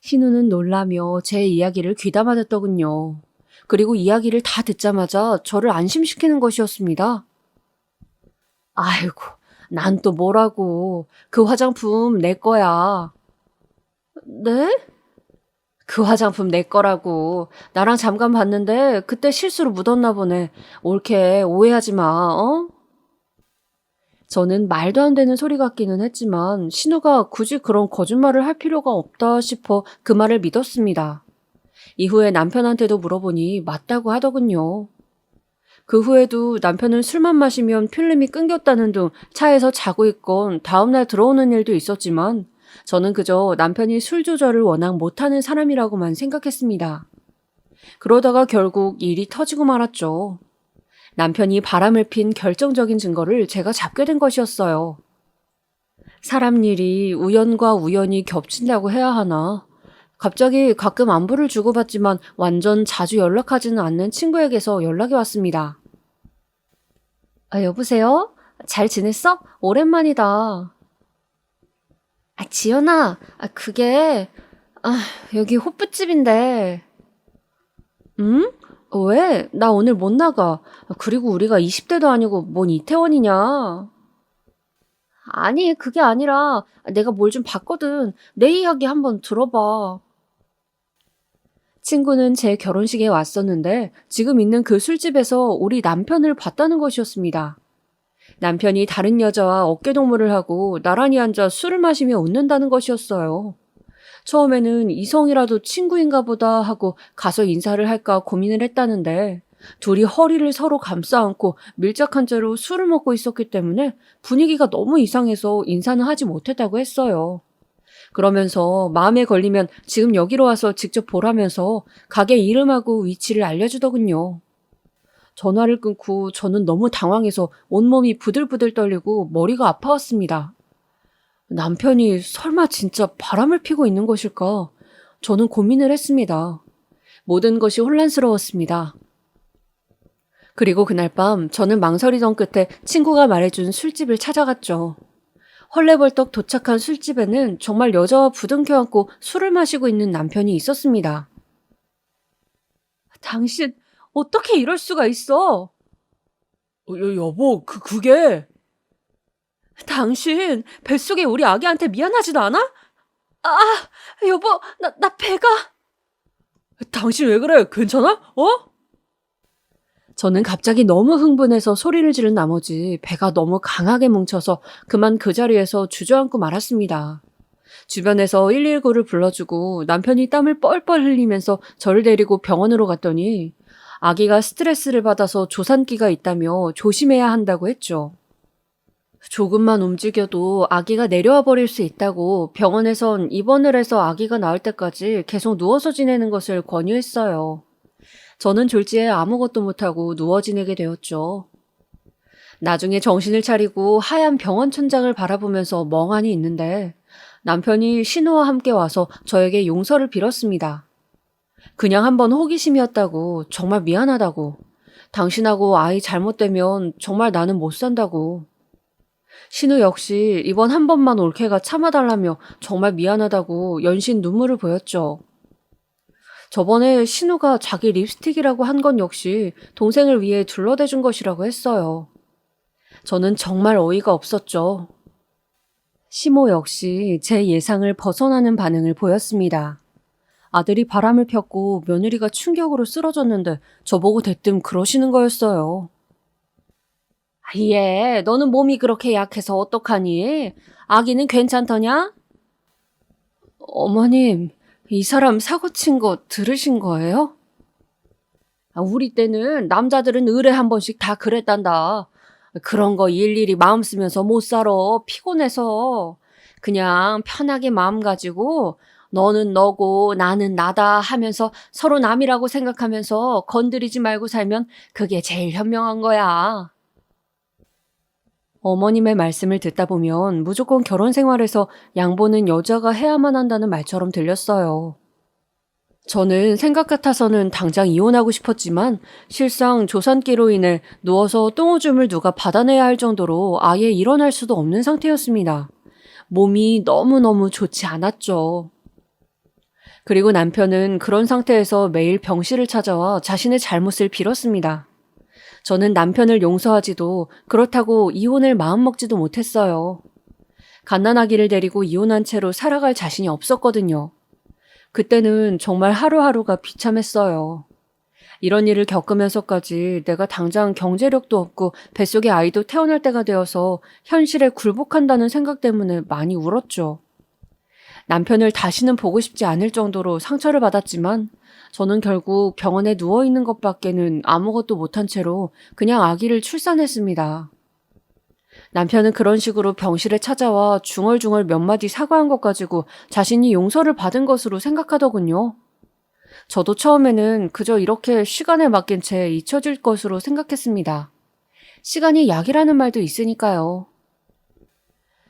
신우는 놀라며 제 이야기를 귀담아 듣더군요. 그리고 이야기를 다 듣자마자 저를 안심시키는 것이었습니다. 아이고, 난 또 뭐라고. 그 화장품 내 거야. 네? 그 화장품 내 거라고. 나랑 잠깐 봤는데 그때 실수로 묻었나 보네. 옳게 오해하지 마, 어? 저는 말도 안 되는 소리 같기는 했지만 신우가 굳이 그런 거짓말을 할 필요가 없다 싶어 그 말을 믿었습니다. 이후에 남편한테도 물어보니 맞다고 하더군요. 그 후에도 남편은 술만 마시면 필름이 끊겼다는 등 차에서 자고 있건 다음날 들어오는 일도 있었지만 저는 그저 남편이 술 조절을 워낙 못하는 사람이라고만 생각했습니다. 그러다가 결국 일이 터지고 말았죠. 남편이 바람을 핀 결정적인 증거를 제가 잡게 된 것이었어요. 사람 일이 우연과 우연이 겹친다고 해야 하나? 갑자기 가끔 안부를 주고받지만 완전 자주 연락하지는 않는 친구에게서 연락이 왔습니다. 여보세요? 잘 지냈어? 오랜만이다. 지연아, 그게, 여기 호프집인데. 응? 왜? 나 오늘 못 나가. 그리고 우리가 20대도 아니고 뭔 이태원이냐. 아니, 그게 아니라 내가 뭘 좀 봤거든. 내 이야기 한번 들어봐. 친구는 제 결혼식에 왔었는데 지금 있는 그 술집에서 우리 남편을 봤다는 것이었습니다. 남편이 다른 여자와 어깨동무를 하고 나란히 앉아 술을 마시며 웃는다는 것이었어요. 처음에는 이성이라도 친구인가 보다 하고 가서 인사를 할까 고민을 했다는데 둘이 허리를 서로 감싸 안고 밀착한 채로 술을 먹고 있었기 때문에 분위기가 너무 이상해서 인사는 하지 못했다고 했어요. 그러면서 마음에 걸리면 지금 여기로 와서 직접 보라면서 가게 이름하고 위치를 알려주더군요. 전화를 끊고 저는 너무 당황해서 온몸이 부들부들 떨리고 머리가 아파왔습니다. 남편이 설마 진짜 바람을 피고 있는 것일까? 저는 고민을 했습니다. 모든 것이 혼란스러웠습니다. 그리고 그날 밤 저는 망설이던 끝에 친구가 말해준 술집을 찾아갔죠. 헐레벌떡 도착한 술집에는 정말 여자와 부둥켜 안고 술을 마시고 있는 남편이 있었습니다. 당신 어떻게 이럴 수가 있어? 여보, 그게... 당신 뱃속에 우리 아기한테 미안하지도 않아? 여보, 나 배가... 당신 왜 그래? 괜찮아? 저는 갑자기 너무 흥분해서 소리를 지른 나머지 배가 너무 강하게 뭉쳐서 그만 그 자리에서 주저앉고 말았습니다. 주변에서 119를 불러주고 남편이 땀을 뻘뻘 흘리면서 저를 데리고 병원으로 갔더니 아기가 스트레스를 받아서 조산기가 있다며 조심해야 한다고 했죠. 조금만 움직여도 아기가 내려와 버릴 수 있다고 병원에선 입원을 해서 아기가 나올 때까지 계속 누워서 지내는 것을 권유했어요. 저는 졸지에 아무것도 못하고 누워 지내게 되었죠. 나중에 정신을 차리고 하얀 병원 천장을 바라보면서 멍하니 있는데 남편이 신우와 함께 와서 저에게 용서를 빌었습니다. 그냥 한번 호기심이었다고, 정말 미안하다고, 당신하고 아이 잘못되면 정말 나는 못 산다고. 신우 역시 이번 한 번만 올케가 참아달라며 정말 미안하다고 연신 눈물을 보였죠. 저번에 신우가 자기 립스틱이라고 한 건 역시 동생을 위해 둘러대준 것이라고 했어요. 저는 정말 어이가 없었죠. 시모 역시 제 예상을 벗어나는 반응을 보였습니다. 아들이 바람을 폈고 며느리가 충격으로 쓰러졌는데 저보고 대뜸 그러시는 거였어요. 얘, 너는 몸이 그렇게 약해서 어떡하니? 아기는 괜찮더냐? 어머님, 이 사람 사고 친 거 들으신 거예요? 우리 때는 남자들은 의뢰 한 번씩 다 그랬단다. 그런 거 일일이 마음 쓰면서 못 살아. 피곤해서. 그냥 편하게 마음 가지고 너는 너고 나는 나다 하면서 서로 남이라고 생각하면서 건드리지 말고 살면 그게 제일 현명한 거야. 어머님의 말씀을 듣다 보면 무조건 결혼 생활에서 양보는 여자가 해야만 한다는 말처럼 들렸어요. 저는 생각 같아서는 당장 이혼하고 싶었지만 실상 조산기로 인해 누워서 똥오줌을 누가 받아내야 할 정도로 아예 일어날 수도 없는 상태였습니다. 몸이 너무너무 좋지 않았죠. 그리고 남편은 그런 상태에서 매일 병실을 찾아와 자신의 잘못을 빌었습니다. 저는 남편을 용서하지도 그렇다고 이혼을 마음먹지도 못했어요. 갓난아기를 데리고 이혼한 채로 살아갈 자신이 없었거든요. 그때는 정말 하루하루가 비참했어요. 이런 일을 겪으면서까지 내가 당장 경제력도 없고 뱃속에 아이도 태어날 때가 되어서 현실에 굴복한다는 생각 때문에 많이 울었죠. 남편을 다시는 보고 싶지 않을 정도로 상처를 받았지만 저는 결국 병원에 누워있는 것밖에는 아무것도 못한 채로 그냥 아기를 출산했습니다. 남편은 그런 식으로 병실에 찾아와 중얼중얼 몇 마디 사과한 것 가지고 자신이 용서를 받은 것으로 생각하더군요. 저도 처음에는 그저 이렇게 시간에 맡긴 채 잊혀질 것으로 생각했습니다. 시간이 약이라는 말도 있으니까요.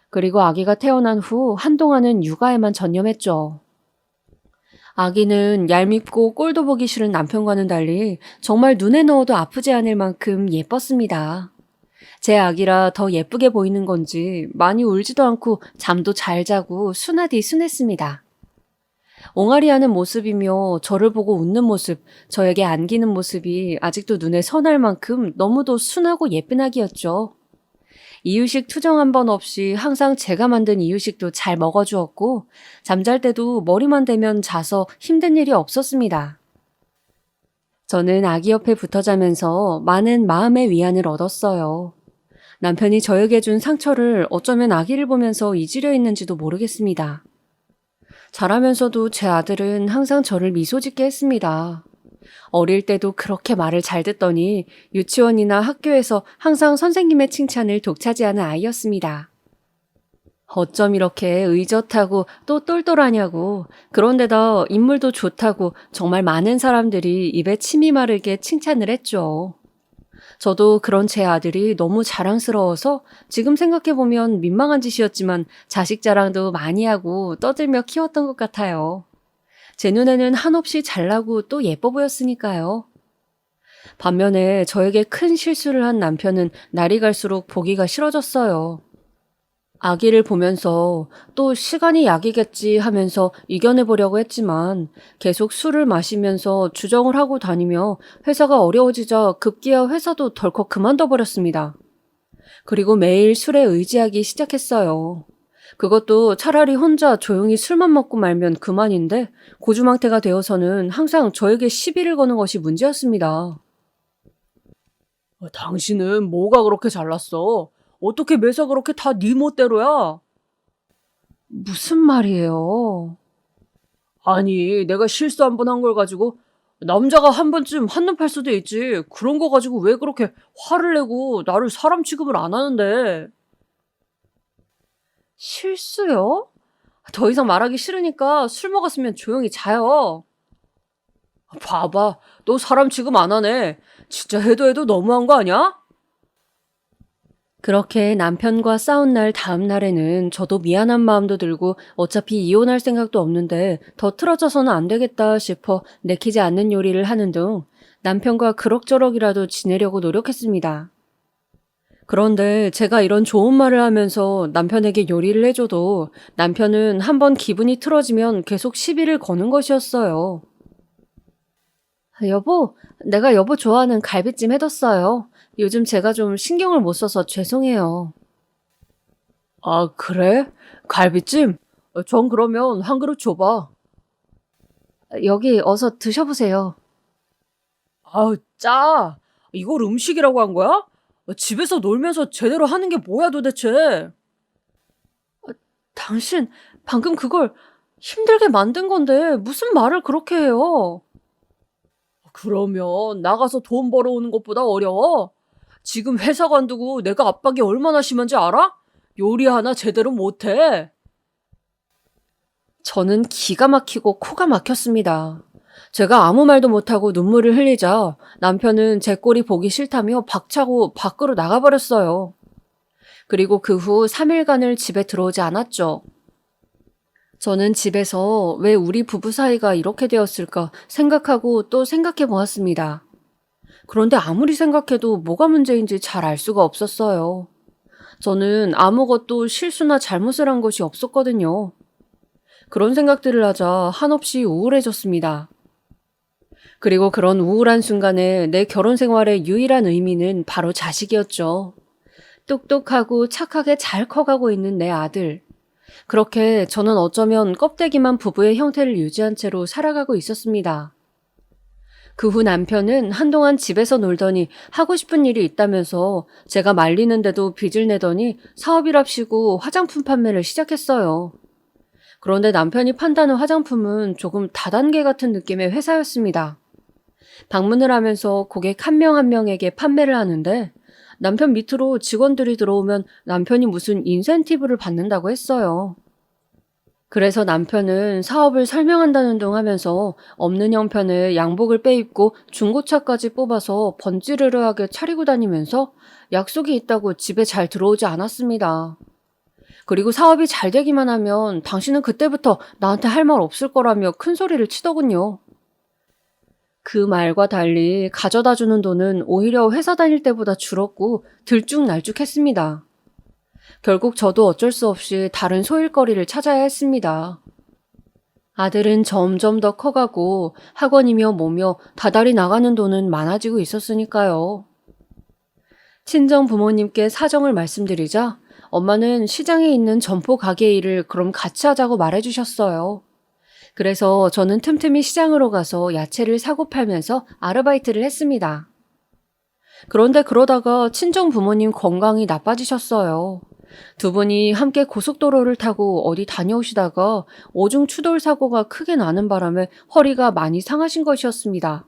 그리고 아기가 태어난 후 한동안은 육아에만 전념했죠. 아기는 얄밉고 꼴도 보기 싫은 남편과는 달리 정말 눈에 넣어도 아프지 않을 만큼 예뻤습니다. 제 아기라 더 예쁘게 보이는 건지 많이 울지도 않고 잠도 잘 자고 순하디 순했습니다. 옹알이하는 모습이며 저를 보고 웃는 모습, 저에게 안기는 모습이 아직도 눈에 선할 만큼 너무도 순하고 예쁜 아기였죠. 이유식 투정 한 번 없이 항상 제가 만든 이유식도 잘 먹어주었고 잠잘 때도 머리만 대면 자서 힘든 일이 없었습니다. 저는 아기 옆에 붙어 자면서 많은 마음의 위안을 얻었어요. 남편이 저에게 준 상처를 어쩌면 아기를 보면서 잊으려 했는지도 모르겠습니다. 자라면서도 제 아들은 항상 저를 미소 짓게 했습니다. 어릴 때도 그렇게 말을 잘 듣더니 유치원이나 학교에서 항상 선생님의 칭찬을 독차지하는 아이였습니다. 어쩜 이렇게 의젓하고 또 똘똘하냐고, 그런데다 인물도 좋다고 정말 많은 사람들이 입에 침이 마르게 칭찬을 했죠. 저도 그런 제 아들이 너무 자랑스러워서 지금 생각해보면 민망한 짓이었지만 자식 자랑도 많이 하고 떠들며 키웠던 것 같아요. 제 눈에는 한없이 잘나고 또 예뻐 보였으니까요. 반면에 저에게 큰 실수를 한 남편은 날이 갈수록 보기가 싫어졌어요. 아기를 보면서 또 시간이 약이겠지 하면서 이겨내보려고 했지만 계속 술을 마시면서 주정을 하고 다니며 회사가 어려워지자 급기야 회사도 덜컥 그만둬버렸습니다. 그리고 매일 술에 의지하기 시작했어요. 그것도 차라리 혼자 조용히 술만 먹고 말면 그만인데 고주망태가 되어서는 항상 저에게 시비를 거는 것이 문제였습니다. 당신은 뭐가 그렇게 잘났어? 어떻게 매사 그렇게 다 네 멋대로야? 무슨 말이에요? 아니, 내가 실수 한 번 한 걸 가지고 남자가 한 번쯤 한눈 팔 수도 있지. 그런 거 가지고 왜 그렇게 화를 내고 나를 사람 취급을 안 하는데? 실수요? 더 이상 말하기 싫으니까 술 먹었으면 조용히 자요. 봐봐, 너 사람 취급 안 하네. 진짜 해도 너무한 거 아니야? 그렇게 남편과 싸운 날 다음 날에는 저도 미안한 마음도 들고 어차피 이혼할 생각도 없는데 더 틀어져서는 안 되겠다 싶어 내키지 않는 요리를 하는 등 남편과 그럭저럭이라도 지내려고 노력했습니다. 그런데 제가 이런 좋은 말을 하면서 남편에게 요리를 해줘도 남편은 한번 기분이 틀어지면 계속 시비를 거는 것이었어요. 여보, 내가 여보 좋아하는 갈비찜 해뒀어요. 요즘 제가 좀 신경을 못 써서 죄송해요. 아, 그래? 갈비찜? 전 그러면 한 그릇 줘봐. 여기 어서 드셔보세요. 아우, 짜. 이걸 음식이라고 한 거야? 집에서 놀면서 제대로 하는 게 뭐야 도대체? 당신 방금 그걸 힘들게 만든 건데 무슨 말을 그렇게 해요? 그러면 나가서 돈 벌어오는 것보다 어려워? 지금 회사 관두고 내가 압박이 얼마나 심한지 알아? 요리 하나 제대로 못해. 저는 기가 막히고 코가 막혔습니다. 제가 아무 말도 못하고 눈물을 흘리자 남편은 제 꼴이 보기 싫다며 박차고 밖으로 나가버렸어요. 그리고 그 후 3일간을 집에 들어오지 않았죠. 저는 집에서 왜 우리 부부 사이가 이렇게 되었을까 생각하고 또 생각해 보았습니다. 그런데 아무리 생각해도 뭐가 문제인지 잘 알 수가 없었어요. 저는 아무것도 실수나 잘못을 한 것이 없었거든요. 그런 생각들을 하자 한없이 우울해졌습니다. 그리고 그런 우울한 순간에 내 결혼 생활의 유일한 의미는 바로 자식이었죠. 똑똑하고 착하게 잘 커가고 있는 내 아들. 그렇게 저는 어쩌면 껍데기만 부부의 형태를 유지한 채로 살아가고 있었습니다. 그 후 남편은 한동안 집에서 놀더니 하고 싶은 일이 있다면서 제가 말리는데도 빚을 내더니 사업이랍시고 화장품 판매를 시작했어요. 그런데 남편이 판다는 화장품은 조금 다단계 같은 느낌의 회사였습니다. 방문을 하면서 고객 한 명 한 명에게 판매를 하는데 남편 밑으로 직원들이 들어오면 남편이 무슨 인센티브를 받는다고 했어요. 그래서 남편은 사업을 설명한다는 둥 하면서 없는 형편에 양복을 빼입고 중고차까지 뽑아서 번지르르하게 차리고 다니면서 약속이 있다고 집에 잘 들어오지 않았습니다. 그리고 사업이 잘 되기만 하면 당신은 그때부터 나한테 할 말 없을 거라며 큰 소리를 치더군요. 그 말과 달리 가져다 주는 돈은 오히려 회사 다닐 때보다 줄었고 들쭉날쭉했습니다. 결국 저도 어쩔 수 없이 다른 소일거리를 찾아야 했습니다. 아들은 점점 더 커가고 학원이며 뭐며 다달이 나가는 돈은 많아지고 있었으니까요. 친정 부모님께 사정을 말씀드리자 엄마는 시장에 있는 점포 가게 일을 그럼 같이 하자고 말해주셨어요. 그래서 저는 틈틈이 시장으로 가서 야채를 사고 팔면서 아르바이트를 했습니다. 그런데 그러다가 친정 부모님 건강이 나빠지셨어요. 두 분이 함께 고속도로를 타고 어디 다녀오시다가 오중 추돌 사고가 크게 나는 바람에 허리가 많이 상하신 것이었습니다.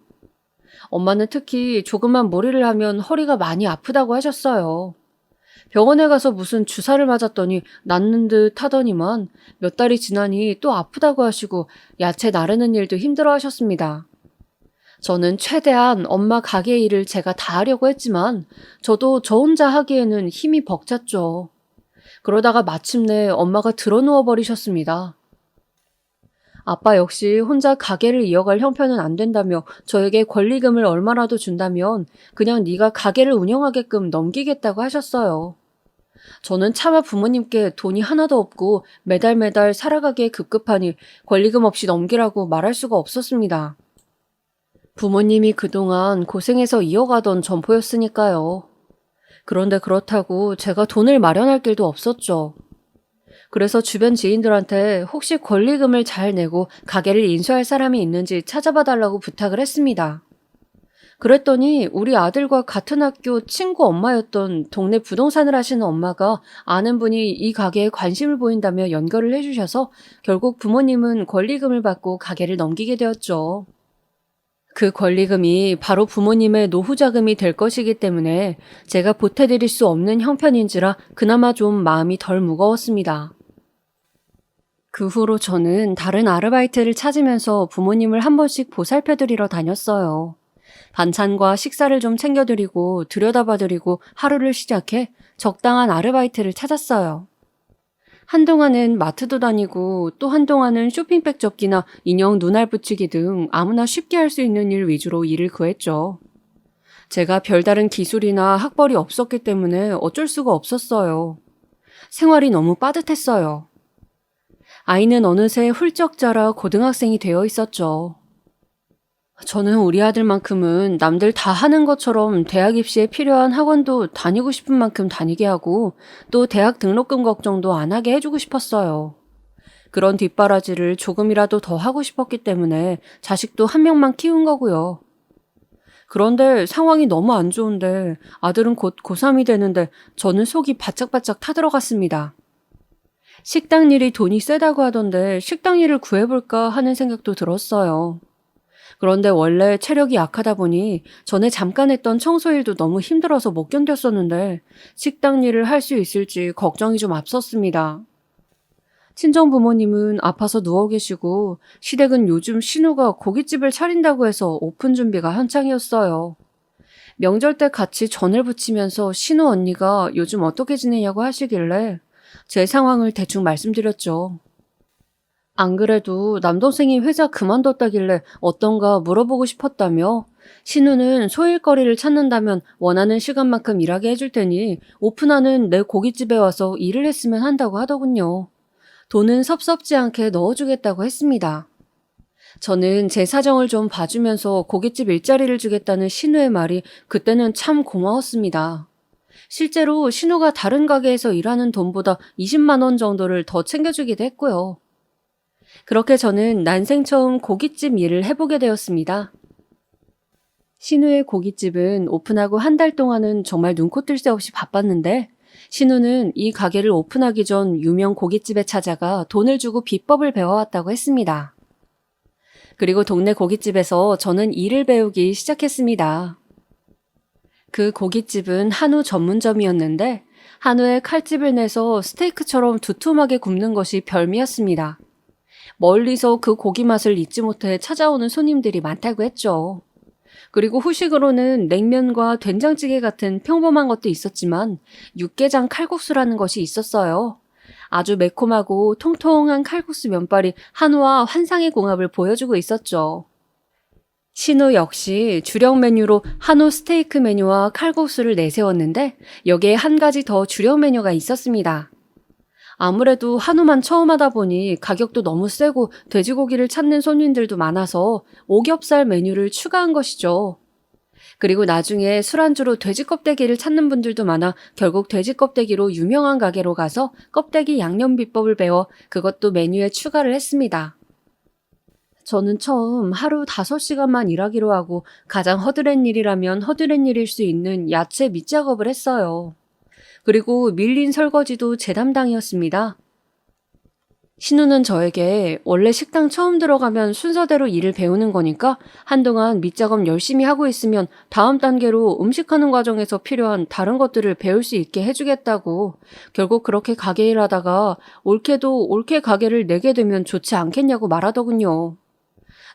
엄마는 특히 조금만 무리를 하면 허리가 많이 아프다고 하셨어요. 병원에 가서 무슨 주사를 맞았더니 낫는 듯 하더니만 몇 달이 지나니 또 아프다고 하시고 야채 나르는 일도 힘들어 하셨습니다. 저는 최대한 엄마 가게 일을 제가 다 하려고 했지만 저도 저 혼자 하기에는 힘이 벅찼죠. 그러다가 마침내 엄마가 드러누워 버리셨습니다. 아빠 역시 혼자 가게를 이어갈 형편은 안 된다며 저에게 권리금을 얼마라도 준다면 그냥 네가 가게를 운영하게끔 넘기겠다고 하셨어요. 저는 차마 부모님께 돈이 하나도 없고 매달 살아가기에 급급하니 권리금 없이 넘기라고 말할 수가 없었습니다. 부모님이 그동안 고생해서 이어가던 점포였으니까요. 그런데 그렇다고 제가 돈을 마련할 길도 없었죠. 그래서 주변 지인들한테 혹시 권리금을 잘 내고 가게를 인수할 사람이 있는지 찾아봐 달라고 부탁을 했습니다. 그랬더니 우리 아들과 같은 학교 친구 엄마였던 동네 부동산을 하시는 엄마가 아는 분이 이 가게에 관심을 보인다며 연결을 해주셔서 결국 부모님은 권리금을 받고 가게를 넘기게 되었죠. 그 권리금이 바로 부모님의 노후 자금이 될 것이기 때문에 제가 보태드릴 수 없는 형편인지라 그나마 좀 마음이 덜 무거웠습니다. 그 후로 저는 다른 아르바이트를 찾으면서 부모님을 한 번씩 보살펴드리러 다녔어요. 반찬과 식사를 좀 챙겨드리고 들여다봐드리고 하루를 시작해 적당한 아르바이트를 찾았어요. 한동안은 마트도 다니고 또 한동안은 쇼핑백 접기나 인형 눈알 붙이기 등 아무나 쉽게 할 수 있는 일 위주로 일을 구했죠. 제가 별다른 기술이나 학벌이 없었기 때문에 어쩔 수가 없었어요. 생활이 너무 빠듯했어요. 아이는 어느새 훌쩍 자라 고등학생이 되어 있었죠. 저는 우리 아들만큼은 남들 다 하는 것처럼 대학 입시에 필요한 학원도 다니고 싶은 만큼 다니게 하고 또 대학 등록금 걱정도 안 하게 해주고 싶었어요. 그런 뒷바라지를 조금이라도 더 하고 싶었기 때문에 자식도 한 명만 키운 거고요. 그런데 상황이 너무 안 좋은데 아들은 곧 고3이 되는데 저는 속이 바짝바짝 타들어갔습니다. 식당 일이 돈이 세다고 하던데 식당 일을 구해볼까 하는 생각도 들었어요. 그런데 원래 체력이 약하다 보니 전에 잠깐 했던 청소일도 너무 힘들어서 못 견뎠었는데 식당 일을 할 수 있을지 걱정이 좀 앞섰습니다. 친정 부모님은 아파서 누워 계시고 시댁은 요즘 신우가 고깃집을 차린다고 해서 오픈 준비가 한창이었어요. 명절 때 같이 전을 부치면서 신우 언니가 요즘 어떻게 지내냐고 하시길래 제 상황을 대충 말씀드렸죠. 안 그래도 남동생이 회사 그만뒀다길래 어떤가 물어보고 싶었다며 신우는 소일거리를 찾는다면 원하는 시간만큼 일하게 해줄 테니 오픈하는 내 고깃집에 와서 일을 했으면 한다고 하더군요. 돈은 섭섭지 않게 넣어주겠다고 했습니다. 저는 제 사정을 좀 봐주면서 고깃집 일자리를 주겠다는 신우의 말이 그때는 참 고마웠습니다. 실제로 신우가 다른 가게에서 일하는 돈보다 20만 원 정도를 더 챙겨주기도 했고요. 그렇게 저는 난생 처음 고깃집 일을 해보게 되었습니다. 신우의 고깃집은 오픈하고 한 달 동안은 정말 눈코 뜰 새 없이 바빴는데 신우는 이 가게를 오픈하기 전 유명 고깃집에 찾아가 돈을 주고 비법을 배워왔다고 했습니다. 그리고 동네 고깃집에서 저는 일을 배우기 시작했습니다. 그 고깃집은 한우 전문점이었는데 한우에 칼집을 내서 스테이크처럼 두툼하게 굽는 것이 별미였습니다. 멀리서 그 고기 맛을 잊지 못해 찾아오는 손님들이 많다고 했죠. 그리고 후식으로는 냉면과 된장찌개 같은 평범한 것도 있었지만 육개장 칼국수라는 것이 있었어요. 아주 매콤하고 통통한 칼국수 면발이 한우와 환상의 궁합을 보여주고 있었죠. 신우 역시 주력 메뉴로 한우 스테이크 메뉴와 칼국수를 내세웠는데 여기에 한 가지 더 주력 메뉴가 있었습니다. 아무래도 한우만 처음 하다 보니 가격도 너무 세고 돼지고기를 찾는 손님들도 많아서 오겹살 메뉴를 추가한 것이죠. 그리고 나중에 술안주로 돼지 껍데기를 찾는 분들도 많아 결국 돼지 껍데기로 유명한 가게로 가서 껍데기 양념 비법을 배워 그것도 메뉴에 추가를 했습니다. 저는 처음 하루 5시간만 일하기로 하고 가장 허드렛 일이라면 허드렛 일일 수 있는 야채 밑작업을 했어요. 그리고 밀린 설거지도 제 담당이었습니다. 신우는 저에게 원래 식당 처음 들어가면 순서대로 일을 배우는 거니까 한동안 밑작업 열심히 하고 있으면 다음 단계로 음식하는 과정에서 필요한 다른 것들을 배울 수 있게 해주겠다고 결국 그렇게 가게 일하다가 옳게도 옳게 가게를 내게 되면 좋지 않겠냐고 말하더군요.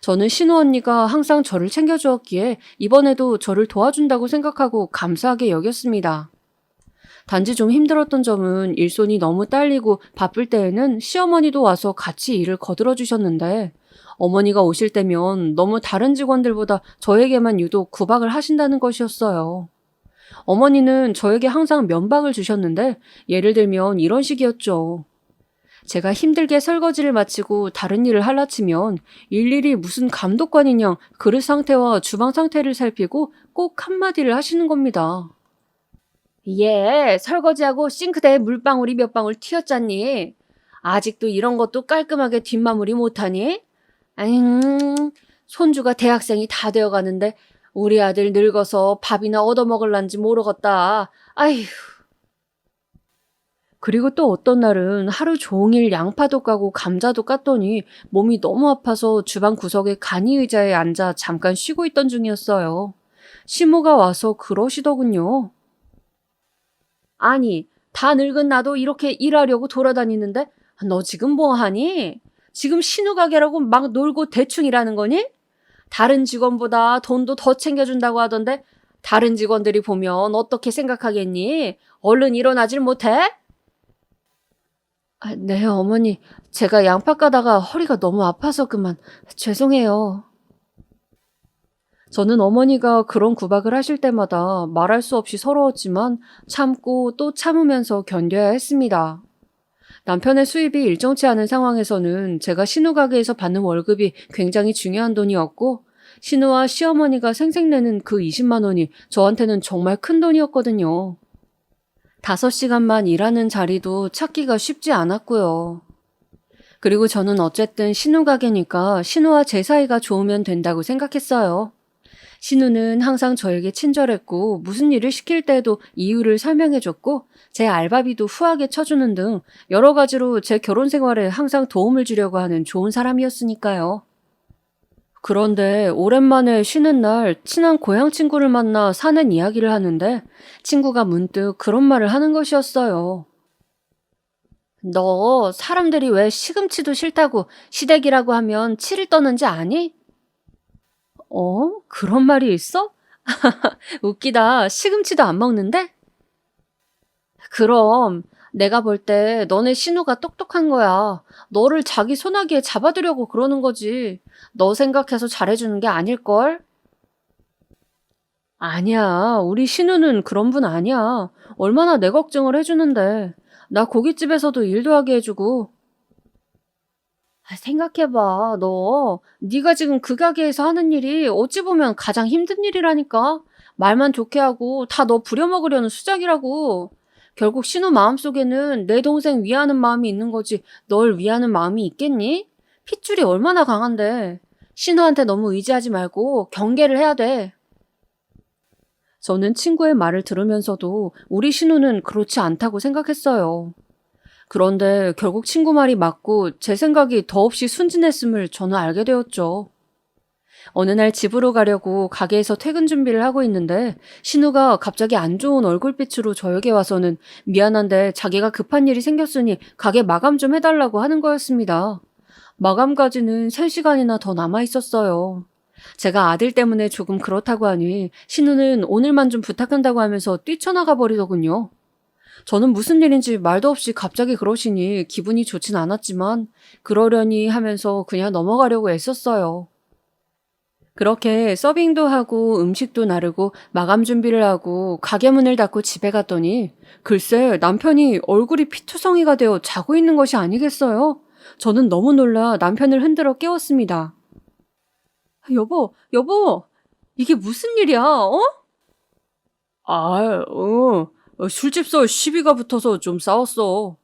저는 신우 언니가 항상 저를 챙겨주었기에 이번에도 저를 도와준다고 생각하고 감사하게 여겼습니다. 단지 좀 힘들었던 점은 일손이 너무 딸리고 바쁠 때에는 시어머니도 와서 같이 일을 거들어 주셨는데 어머니가 오실 때면 너무 다른 직원들보다 저에게만 유독 구박을 하신다는 것이었어요. 어머니는 저에게 항상 면박을 주셨는데 예를 들면 이런 식이었죠. 제가 힘들게 설거지를 마치고 다른 일을 하려치면 일일이 무슨 감독관이냐 그릇 상태와 주방 상태를 살피고 꼭 한마디를 하시는 겁니다. 얘 설거지하고 싱크대에 물방울이 몇 방울 튀었잖니? 아직도 이런 것도 깔끔하게 뒷마무리 못하니? 손주가 대학생이 다 되어가는데 우리 아들 늙어서 밥이나 얻어먹을란지 모르겠다. 아휴. 그리고 또 어떤 날은 하루 종일 양파도 까고 감자도 깠더니 몸이 너무 아파서 주방 구석에 간이 의자에 앉아 잠깐 쉬고 있던 중이었어요. 시모가 와서 그러시더군요. 아니, 다 늙은 나도 이렇게 일하려고 돌아다니는데 너 지금 뭐 하니? 지금 신우 가게라고 막 놀고 대충 일하는 거니? 다른 직원보다 돈도 더 챙겨준다고 하던데 다른 직원들이 보면 어떻게 생각하겠니? 얼른 일어나질 못해? 네, 어머니. 제가 양파 까다가 허리가 너무 아파서 그만. 죄송해요. 저는 어머니가 그런 구박을 하실 때마다 말할 수 없이 서러웠지만 참고 또 참으면서 견뎌야 했습니다. 남편의 수입이 일정치 않은 상황에서는 제가 신우 가게에서 받는 월급이 굉장히 중요한 돈이었고, 신우와 시어머니가 생색내는 그 20만 원이 저한테는 정말 큰 돈이었거든요. 5시간만 일하는 자리도 찾기가 쉽지 않았고요. 그리고 저는 어쨌든 신우 가게니까 신우와 제 사이가 좋으면 된다고 생각했어요. 신우는 항상 저에게 친절했고 무슨 일을 시킬 때에도 이유를 설명해줬고 제 알바비도 후하게 쳐주는 등 여러 가지로 제 결혼 생활에 항상 도움을 주려고 하는 좋은 사람이었으니까요. 그런데 오랜만에 쉬는 날 친한 고향 친구를 만나 사는 이야기를 하는데 친구가 문득 그런 말을 하는 것이었어요. 너 사람들이 왜 시금치도 싫다고 시댁이라고 하면 치를 떠는지 아니? 그런 말이 있어? 웃기다. 시금치도 안 먹는데? 그럼 내가 볼 때 너네 신우가 똑똑한 거야. 너를 자기 손아귀에 잡아두려고 그러는 거지. 너 생각해서 잘해주는 게 아닐걸? 아니야. 우리 신우는 그런 분 아니야. 얼마나 내 걱정을 해주는데. 나 고깃집에서도 일도 하게 해주고. 생각해봐. 네가 지금 그 가게에서 하는 일이 어찌 보면 가장 힘든 일이라니까. 말만 좋게 하고 다 너 부려먹으려는 수작이라고. 결국 신우 마음속에는 내 동생 위하는 마음이 있는 거지 널 위하는 마음이 있겠니? 핏줄이 얼마나 강한데. 신우한테 너무 의지하지 말고 경계를 해야 돼. 저는 친구의 말을 들으면서도 우리 신우는 그렇지 않다고 생각했어요. 그런데 결국 친구 말이 맞고 제 생각이 더없이 순진했음을 저는 알게 되었죠. 어느 날 집으로 가려고 가게에서 퇴근 준비를 하고 있는데 신우가 갑자기 안 좋은 얼굴빛으로 저에게 와서는 미안한데 자기가 급한 일이 생겼으니 가게 마감 좀 해달라고 하는 거였습니다. 마감까지는 3시간이나 더 남아 있었어요. 제가 아들 때문에 조금 그렇다고 하니 신우는 오늘만 좀 부탁한다고 하면서 뛰쳐나가 버리더군요. 저는 무슨 일인지 말도 없이 갑자기 그러시니 기분이 좋진 않았지만 그러려니 하면서 그냥 넘어가려고 애썼어요. 그렇게 서빙도 하고 음식도 나르고 마감 준비를 하고 가게 문을 닫고 집에 갔더니 글쎄 남편이 얼굴이 피투성이가 되어 자고 있는 것이 아니겠어요? 저는 너무 놀라 남편을 흔들어 깨웠습니다. 여보, 이게 무슨 일이야, 어? 술집서 시비가 붙어서 좀 싸웠어.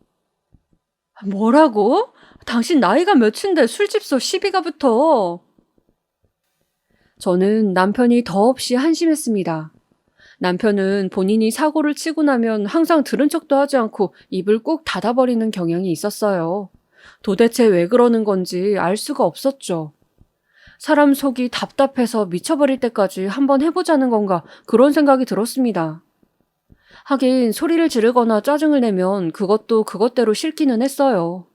뭐라고? 당신 나이가 몇인데 술집서 시비가 붙어? 저는 남편이 더없이 한심했습니다. 남편은 본인이 사고를 치고 나면 항상 들은 척도 하지 않고 입을 꾹 닫아버리는 경향이 있었어요. 도대체 왜 그러는 건지 알 수가 없었죠. 사람 속이 답답해서 미쳐버릴 때까지 한번 해보자는 건가 그런 생각이 들었습니다. 하긴 소리를 지르거나 짜증을 내면 그것도 그것대로 싫기는 했어요.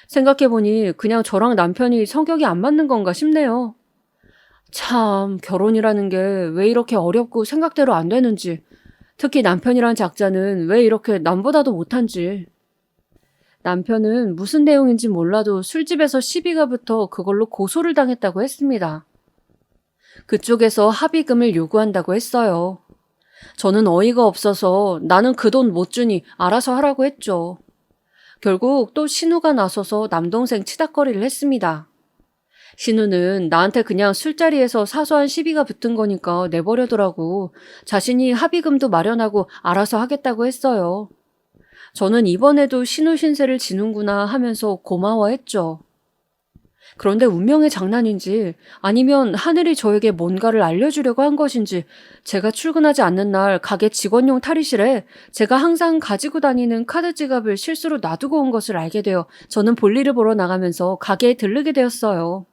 생각해보니 그냥 저랑 남편이 성격이 안 맞는 건가 싶네요. 참, 결혼이라는 게 왜 이렇게 어렵고 생각대로 안 되는지, 특히 남편이란 작자는 왜 이렇게 남보다도 못한지. 남편은 무슨 내용인지 몰라도 술집에서 시비가 붙어 그걸로 고소를 당했다고 했습니다. 그쪽에서 합의금을 요구한다고 했어요. 저는 어이가 없어서 나는 그 돈 못 주니 알아서 하라고 했죠. 결국 또 신우가 나서서 남동생 치닥거리를 했습니다. 신우는 나한테 그냥 술자리에서 사소한 시비가 붙은 거니까 내버려두라고 자신이 합의금도 마련하고 알아서 하겠다고 했어요. 저는 이번에도 신우 신세를 지는구나 하면서 고마워했죠. 그런데 운명의 장난인지 아니면 하늘이 저에게 뭔가를 알려주려고 한 것인지 제가 출근하지 않는 날 가게 직원용 탈의실에 제가 항상 가지고 다니는 카드 지갑을 실수로 놔두고 온 것을 알게 되어 저는 볼일을 보러 나가면서 가게에 들르게 되었어요.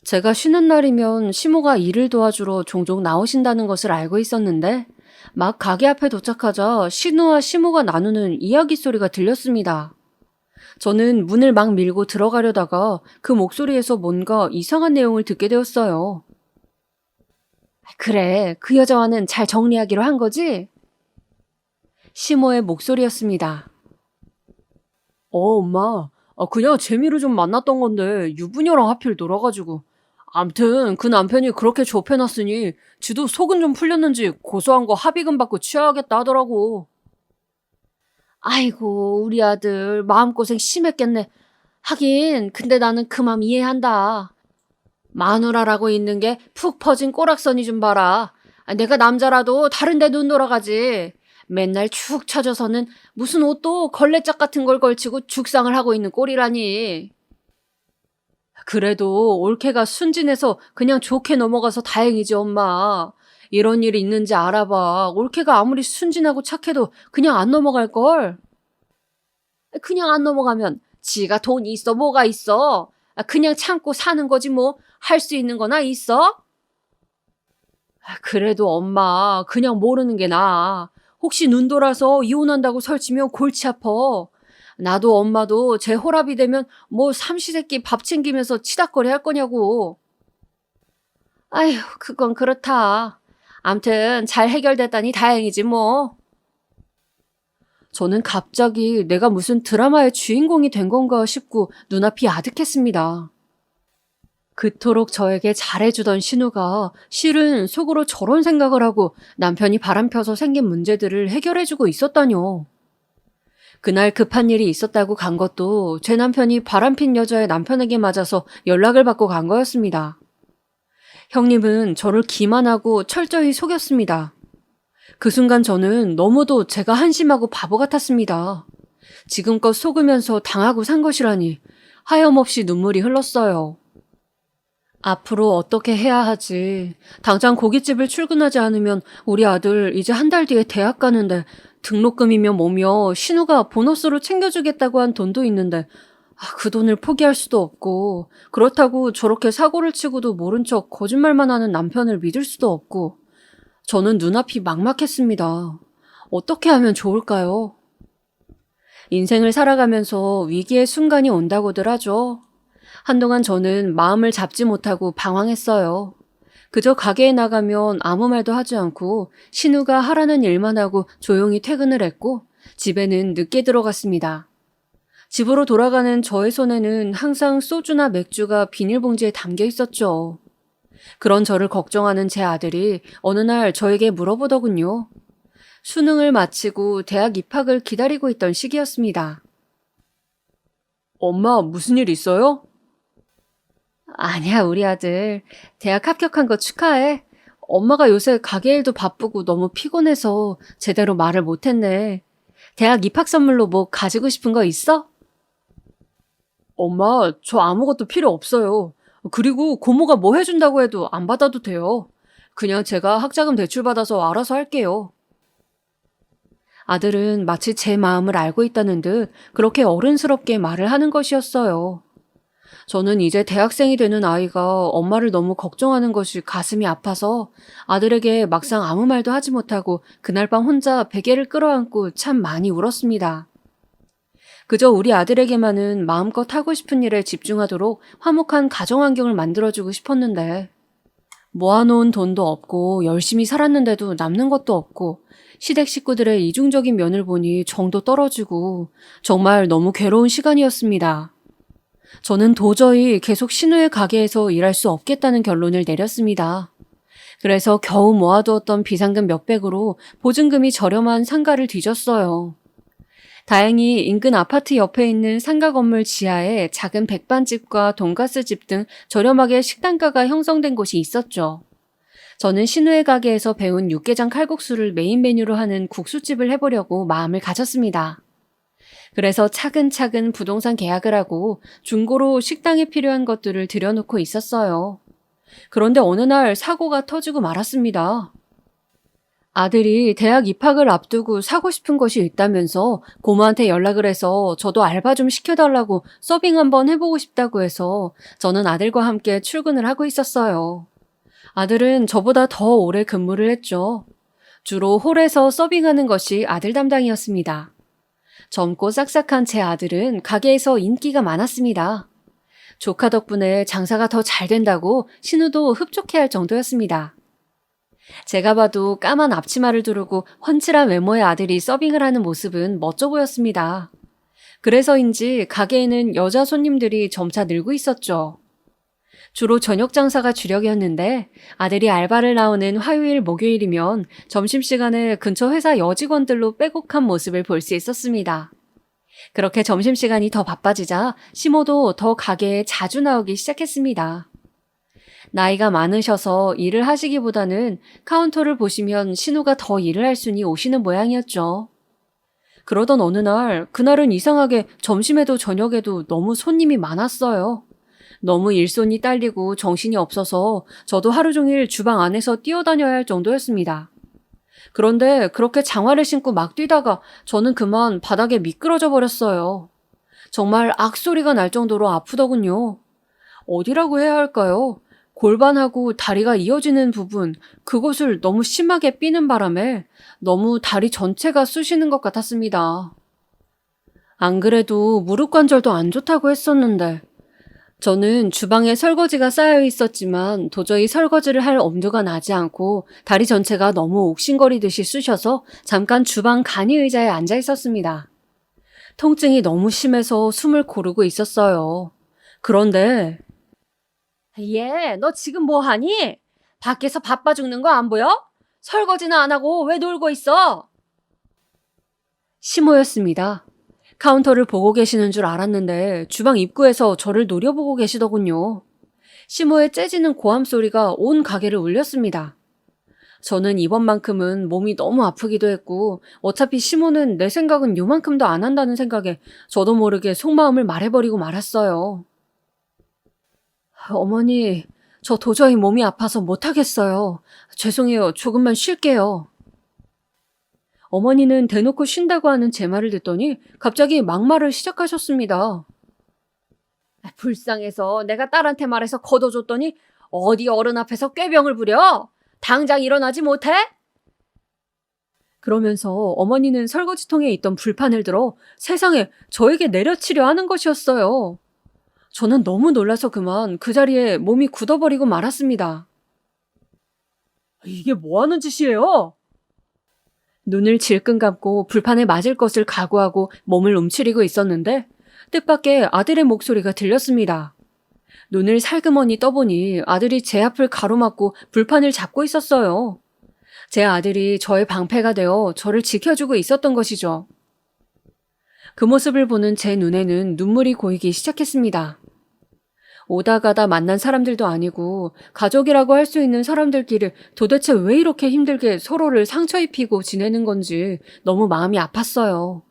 제가 쉬는 날이면 시모가 일을 도와주러 종종 나오신다는 것을 알고 있었는데 막 가게 앞에 도착하자 신우와 시모가 나누는 이야기 소리가 들렸습니다. 저는 문을 막 밀고 들어가려다가 그 목소리에서 뭔가 이상한 내용을 듣게 되었어요. 그래, 그 여자와는 잘 정리하기로 한 거지? 시모의 목소리였습니다. 엄마. 그냥 재미로 좀 만났던 건데 유부녀랑 하필 놀아가지고. 암튼 그 남편이 그렇게 좁혀놨으니 지도 속은 좀 풀렸는지 고소한 거 합의금 받고 취하하겠다 하더라고. 아이고, 우리 아들 마음고생 심했겠네. 하긴 근데 나는 그 맘 이해한다. 마누라라고 있는 게 푹 퍼진 꼬락서니 좀 봐라. 내가 남자라도 다른 데 눈 돌아가지. 맨날 축 처져서는 무슨 옷도 걸레짝 같은 걸 걸치고 죽상을 하고 있는 꼴이라니. 그래도 올케가 순진해서 그냥 좋게 넘어가서 다행이지, 엄마. 이런 일이 있는지 알아봐. 올케가 아무리 순진하고 착해도 그냥 안 넘어갈걸. 그냥 안 넘어가면 지가 돈이 있어 뭐가 있어. 그냥 참고 사는 거지 뭐. 할 수 있는 거나 있어? 그래도 엄마 그냥 모르는 게 나아. 혹시 눈 돌아서 이혼한다고 설치면 골치 아파. 나도 엄마도 제 호랍이 되면 뭐 삼시세끼 밥 챙기면서 치닥거리 할 거냐고. 아휴, 그건 그렇다. 암튼 잘 해결됐다니 다행이지 뭐. 저는 갑자기 내가 무슨 드라마의 주인공이 된 건가 싶고 눈앞이 아득했습니다. 그토록 저에게 잘해주던 신우가 실은 속으로 저런 생각을 하고 남편이 바람펴서 생긴 문제들을 해결해주고 있었다뇨. 그날 급한 일이 있었다고 간 것도 제 남편이 바람핀 여자의 남편에게 맞아서 연락을 받고 간 거였습니다. 형님은 저를 기만하고 철저히 속였습니다. 그 순간 저는 너무도 제가 한심하고 바보 같았습니다. 지금껏 속으면서 당하고 산 것이라니 하염없이 눈물이 흘렀어요. 앞으로 어떻게 해야 하지? 당장 고깃집을 출근하지 않으면 우리 아들 이제 한 달 뒤에 대학 가는데 등록금이며 뭐며 신우가 보너스로 챙겨주겠다고 한 돈도 있는데 그 돈을 포기할 수도 없고 그렇다고 저렇게 사고를 치고도 모른 척 거짓말만 하는 남편을 믿을 수도 없고 저는 눈앞이 막막했습니다. 어떻게 하면 좋을까요? 인생을 살아가면서 위기의 순간이 온다고들 하죠. 한동안 저는 마음을 잡지 못하고 방황했어요. 그저 가게에 나가면 아무 말도 하지 않고 신우가 하라는 일만 하고 조용히 퇴근을 했고 집에는 늦게 들어갔습니다. 집으로 돌아가는 저의 손에는 항상 소주나 맥주가 비닐봉지에 담겨 있었죠. 그런 저를 걱정하는 제 아들이 어느 날 저에게 물어보더군요. 수능을 마치고 대학 입학을 기다리고 있던 시기였습니다. 엄마, 무슨 일 있어요? 아니야, 우리 아들. 대학 합격한 거 축하해. 엄마가 요새 가게 일도 바쁘고 너무 피곤해서 제대로 말을 못했네. 대학 입학 선물로 뭐 가지고 싶은 거 있어? 엄마, 저 아무것도 필요 없어요. 그리고 고모가 뭐 해준다고 해도 안 받아도 돼요. 그냥 제가 학자금 대출 받아서 알아서 할게요. 아들은 마치 제 마음을 알고 있다는 듯 그렇게 어른스럽게 말을 하는 것이었어요. 저는 이제 대학생이 되는 아이가 엄마를 너무 걱정하는 것이 가슴이 아파서 아들에게 막상 아무 말도 하지 못하고 그날 밤 혼자 베개를 끌어안고 참 많이 울었습니다. 그저 우리 아들에게만은 마음껏 하고 싶은 일에 집중하도록 화목한 가정환경을 만들어주고 싶었는데 모아놓은 돈도 없고 열심히 살았는데도 남는 것도 없고 시댁 식구들의 이중적인 면을 보니 정도 떨어지고 정말 너무 괴로운 시간이었습니다. 저는 도저히 계속 신우의 가게에서 일할 수 없겠다는 결론을 내렸습니다. 그래서 겨우 모아두었던 비상금 몇백으로 보증금이 저렴한 상가를 뒤졌어요. 다행히 인근 아파트 옆에 있는 상가 건물 지하에 작은 백반집과 돈가스집 등 저렴하게 식단가가 형성된 곳이 있었죠. 저는 신우의 가게에서 배운 육개장 칼국수를 메인 메뉴로 하는 국수집을 해보려고 마음을 가졌습니다. 그래서 차근차근 부동산 계약을 하고 중고로 식당에 필요한 것들을 들여놓고 있었어요. 그런데 어느 날 사고가 터지고 말았습니다. 아들이 대학 입학을 앞두고 사고 싶은 것이 있다면서 고모한테 연락을 해서 저도 알바 좀 시켜달라고 서빙 한번 해보고 싶다고 해서 저는 아들과 함께 출근을 하고 있었어요. 아들은 저보다 더 오래 근무를 했죠. 주로 홀에서 서빙하는 것이 아들 담당이었습니다. 젊고 싹싹한 제 아들은 가게에서 인기가 많았습니다. 조카 덕분에 장사가 더 잘 된다고 신우도 흡족해할 정도였습니다. 제가 봐도 까만 앞치마를 두르고 훤칠한 외모의 아들이 서빙을 하는 모습은 멋져 보였습니다. 그래서인지 가게에는 여자 손님들이 점차 늘고 있었죠. 주로 저녁 장사가 주력이었는데 아들이 알바를 나오는 화요일, 목요일이면 점심시간에 근처 회사 여직원들로 빼곡한 모습을 볼 수 있었습니다. 그렇게 점심시간이 더 바빠지자 시모도 더 가게에 자주 나오기 시작했습니다. 나이가 많으셔서 일을 하시기보다는 카운터를 보시면 신우가 더 일을 할 순이 오시는 모양이었죠. 그러던 어느 날, 그날은 이상하게 점심에도 저녁에도 너무 손님이 많았어요. 너무 일손이 딸리고 정신이 없어서 저도 하루 종일 주방 안에서 뛰어다녀야 할 정도였습니다. 그런데 그렇게 장화를 신고 막 뛰다가 저는 그만 바닥에 미끄러져 버렸어요. 정말 악소리가 날 정도로 아프더군요. 어디라고 해야 할까요? 골반하고 다리가 이어지는 부분, 그곳을 너무 심하게 삐는 바람에 너무 다리 전체가 쑤시는 것 같았습니다. 안 그래도 무릎 관절도 안 좋다고 했었는데 저는 주방에 설거지가 쌓여 있었지만 도저히 설거지를 할 엄두가 나지 않고 다리 전체가 너무 옥신거리듯이 쑤셔서 잠깐 주방 간이 의자에 앉아 있었습니다. 통증이 너무 심해서 숨을 고르고 있었어요. 그런데 너 지금 뭐 하니? 밖에서 바빠 죽는 거 안 보여? 설거지는 안 하고 왜 놀고 있어? 시모였습니다. 카운터를 보고 계시는 줄 알았는데 주방 입구에서 저를 노려보고 계시더군요. 시모의 째지는 고함 소리가 온 가게를 울렸습니다. 저는 이번만큼은 몸이 너무 아프기도 했고 어차피 시모는 내 생각은 요만큼도 안 한다는 생각에 저도 모르게 속마음을 말해버리고 말았어요. 어머니, 저 도저히 몸이 아파서 못하겠어요. 죄송해요. 조금만 쉴게요. 어머니는 대놓고 쉰다고 하는 제 말을 듣더니 갑자기 막말을 시작하셨습니다. 불쌍해서 내가 딸한테 말해서 걷어줬더니 어디 어른 앞에서 꾀병을 부려? 당장 일어나지 못해? 그러면서 어머니는 설거지통에 있던 불판을 들어 세상에 저에게 내려치려 하는 것이었어요. 저는 너무 놀라서 그만 그 자리에 몸이 굳어버리고 말았습니다. 이게 뭐 하는 짓이에요? 눈을 질끈 감고 불판에 맞을 것을 각오하고 몸을 움츠리고 있었는데 뜻밖의 아들의 목소리가 들렸습니다. 눈을 살그머니 떠보니 아들이 제 앞을 가로막고 불판을 잡고 있었어요. 제 아들이 저의 방패가 되어 저를 지켜주고 있었던 것이죠. 그 모습을 보는 제 눈에는 눈물이 고이기 시작했습니다. 오다 가다 만난 사람들도 아니고 가족이라고 할 수 있는 사람들끼리 도대체 왜 이렇게 힘들게 서로를 상처 입히고 지내는 건지 너무 마음이 아팠어요.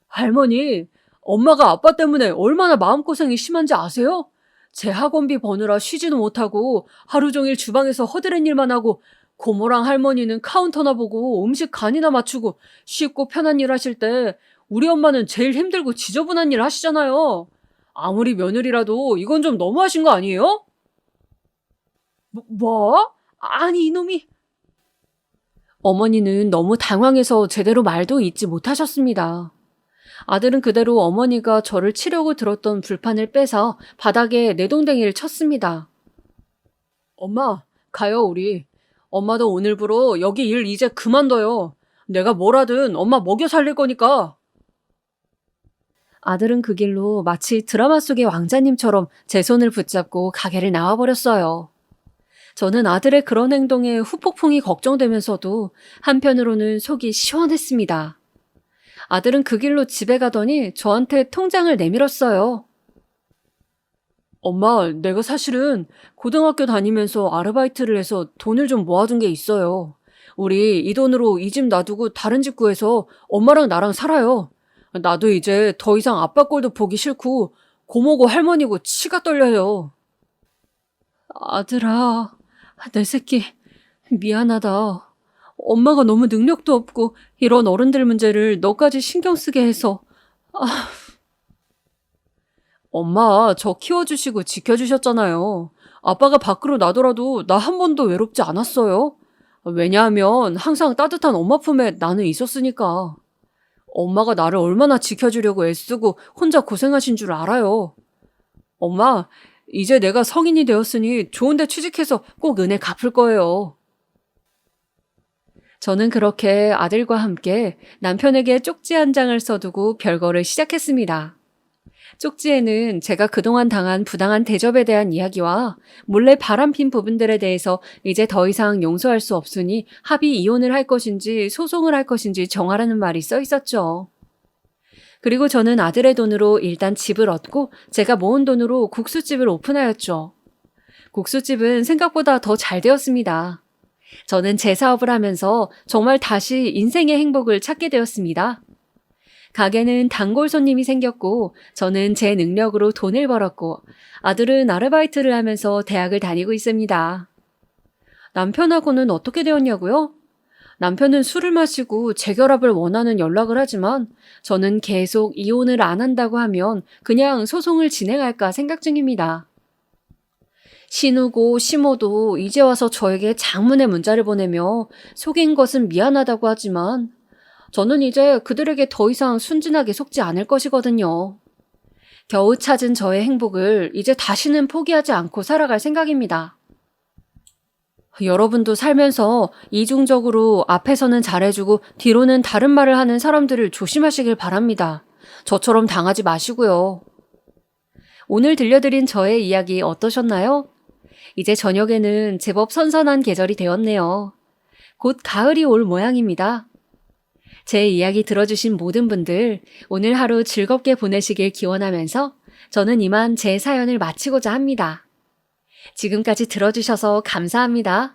할머니, 엄마가 아빠 때문에 얼마나 마음고생이 심한지 아세요? 제 학원비 버느라 쉬지도 못하고 하루 종일 주방에서 허드렛 일만 하고 고모랑 할머니는 카운터나 보고 음식 간이나 맞추고 쉽고 편한 일 하실 때 우리 엄마는 제일 힘들고 지저분한 일 하시잖아요. 아무리 며느리라도 이건 좀 너무하신 거 아니에요? 뭐? 아니 이놈이... 어머니는 너무 당황해서 제대로 말도 잇지 못하셨습니다. 아들은 그대로 어머니가 저를 치려고 들었던 불판을 빼서 바닥에 내동댕이를 쳤습니다. 엄마, 가요 우리. 엄마도 오늘부로 여기 일 이제 그만둬요. 내가 뭘 하든 엄마 먹여 살릴 거니까. 아들은 그 길로 마치 드라마 속의 왕자님처럼 제 손을 붙잡고 가게를 나와버렸어요. 저는 아들의 그런 행동에 후폭풍이 걱정되면서도 한편으로는 속이 시원했습니다. 아들은 그 길로 집에 가더니 저한테 통장을 내밀었어요. 엄마, 내가 사실은 고등학교 다니면서 아르바이트를 해서 돈을 좀 모아둔 게 있어요. 우리 이 돈으로 이 집 놔두고 다른 집 구해서 엄마랑 나랑 살아요. 나도 이제 더 이상 아빠 꼴도 보기 싫고 고모고 할머니고 치가 떨려요. 아들아, 내 새끼 미안하다. 엄마가 너무 능력도 없고 이런 어른들 문제를 너까지 신경 쓰게 해서. 엄마, 저 키워주시고 지켜주셨잖아요. 아빠가 밖으로 나더라도 나 한 번도 외롭지 않았어요. 왜냐하면 항상 따뜻한 엄마 품에 나는 있었으니까. 엄마가 나를 얼마나 지켜주려고 애쓰고 혼자 고생하신 줄 알아요. 엄마, 이제 내가 성인이 되었으니 좋은 데 취직해서 꼭 은혜 갚을 거예요. 저는 그렇게 아들과 함께 남편에게 쪽지 한 장을 써두고 별거를 시작했습니다. 쪽지에는 제가 그동안 당한 부당한 대접에 대한 이야기와 몰래 바람핀 부분들에 대해서 이제 더 이상 용서할 수 없으니 합의 이혼을 할 것인지 소송을 할 것인지 정하라는 말이 써 있었죠. 그리고 저는 아들의 돈으로 일단 집을 얻고 제가 모은 돈으로 국수집을 오픈하였죠. 국수집은 생각보다 더 잘 되었습니다. 저는 제 사업을 하면서 정말 다시 인생의 행복을 찾게 되었습니다. 가게는 단골 손님이 생겼고 저는 제 능력으로 돈을 벌었고 아들은 아르바이트를 하면서 대학을 다니고 있습니다. 남편하고는 어떻게 되었냐고요? 남편은 술을 마시고 재결합을 원하는 연락을 하지만 저는 계속 이혼을 안 한다고 하면 그냥 소송을 진행할까 생각 중입니다. 신우고 시모도 이제 와서 저에게 장문의 문자를 보내며 속인 것은 미안하다고 하지만 저는 이제 그들에게 더 이상 순진하게 속지 않을 것이거든요. 겨우 찾은 저의 행복을 이제 다시는 포기하지 않고 살아갈 생각입니다. 여러분도 살면서 이중적으로 앞에서는 잘해주고 뒤로는 다른 말을 하는 사람들을 조심하시길 바랍니다. 저처럼 당하지 마시고요. 오늘 들려드린 저의 이야기 어떠셨나요? 이제 저녁에는 제법 선선한 계절이 되었네요. 곧 가을이 올 모양입니다. 제 이야기 들어주신 모든 분들 오늘 하루 즐겁게 보내시길 기원하면서 저는 이만 제 사연을 마치고자 합니다. 지금까지 들어주셔서 감사합니다.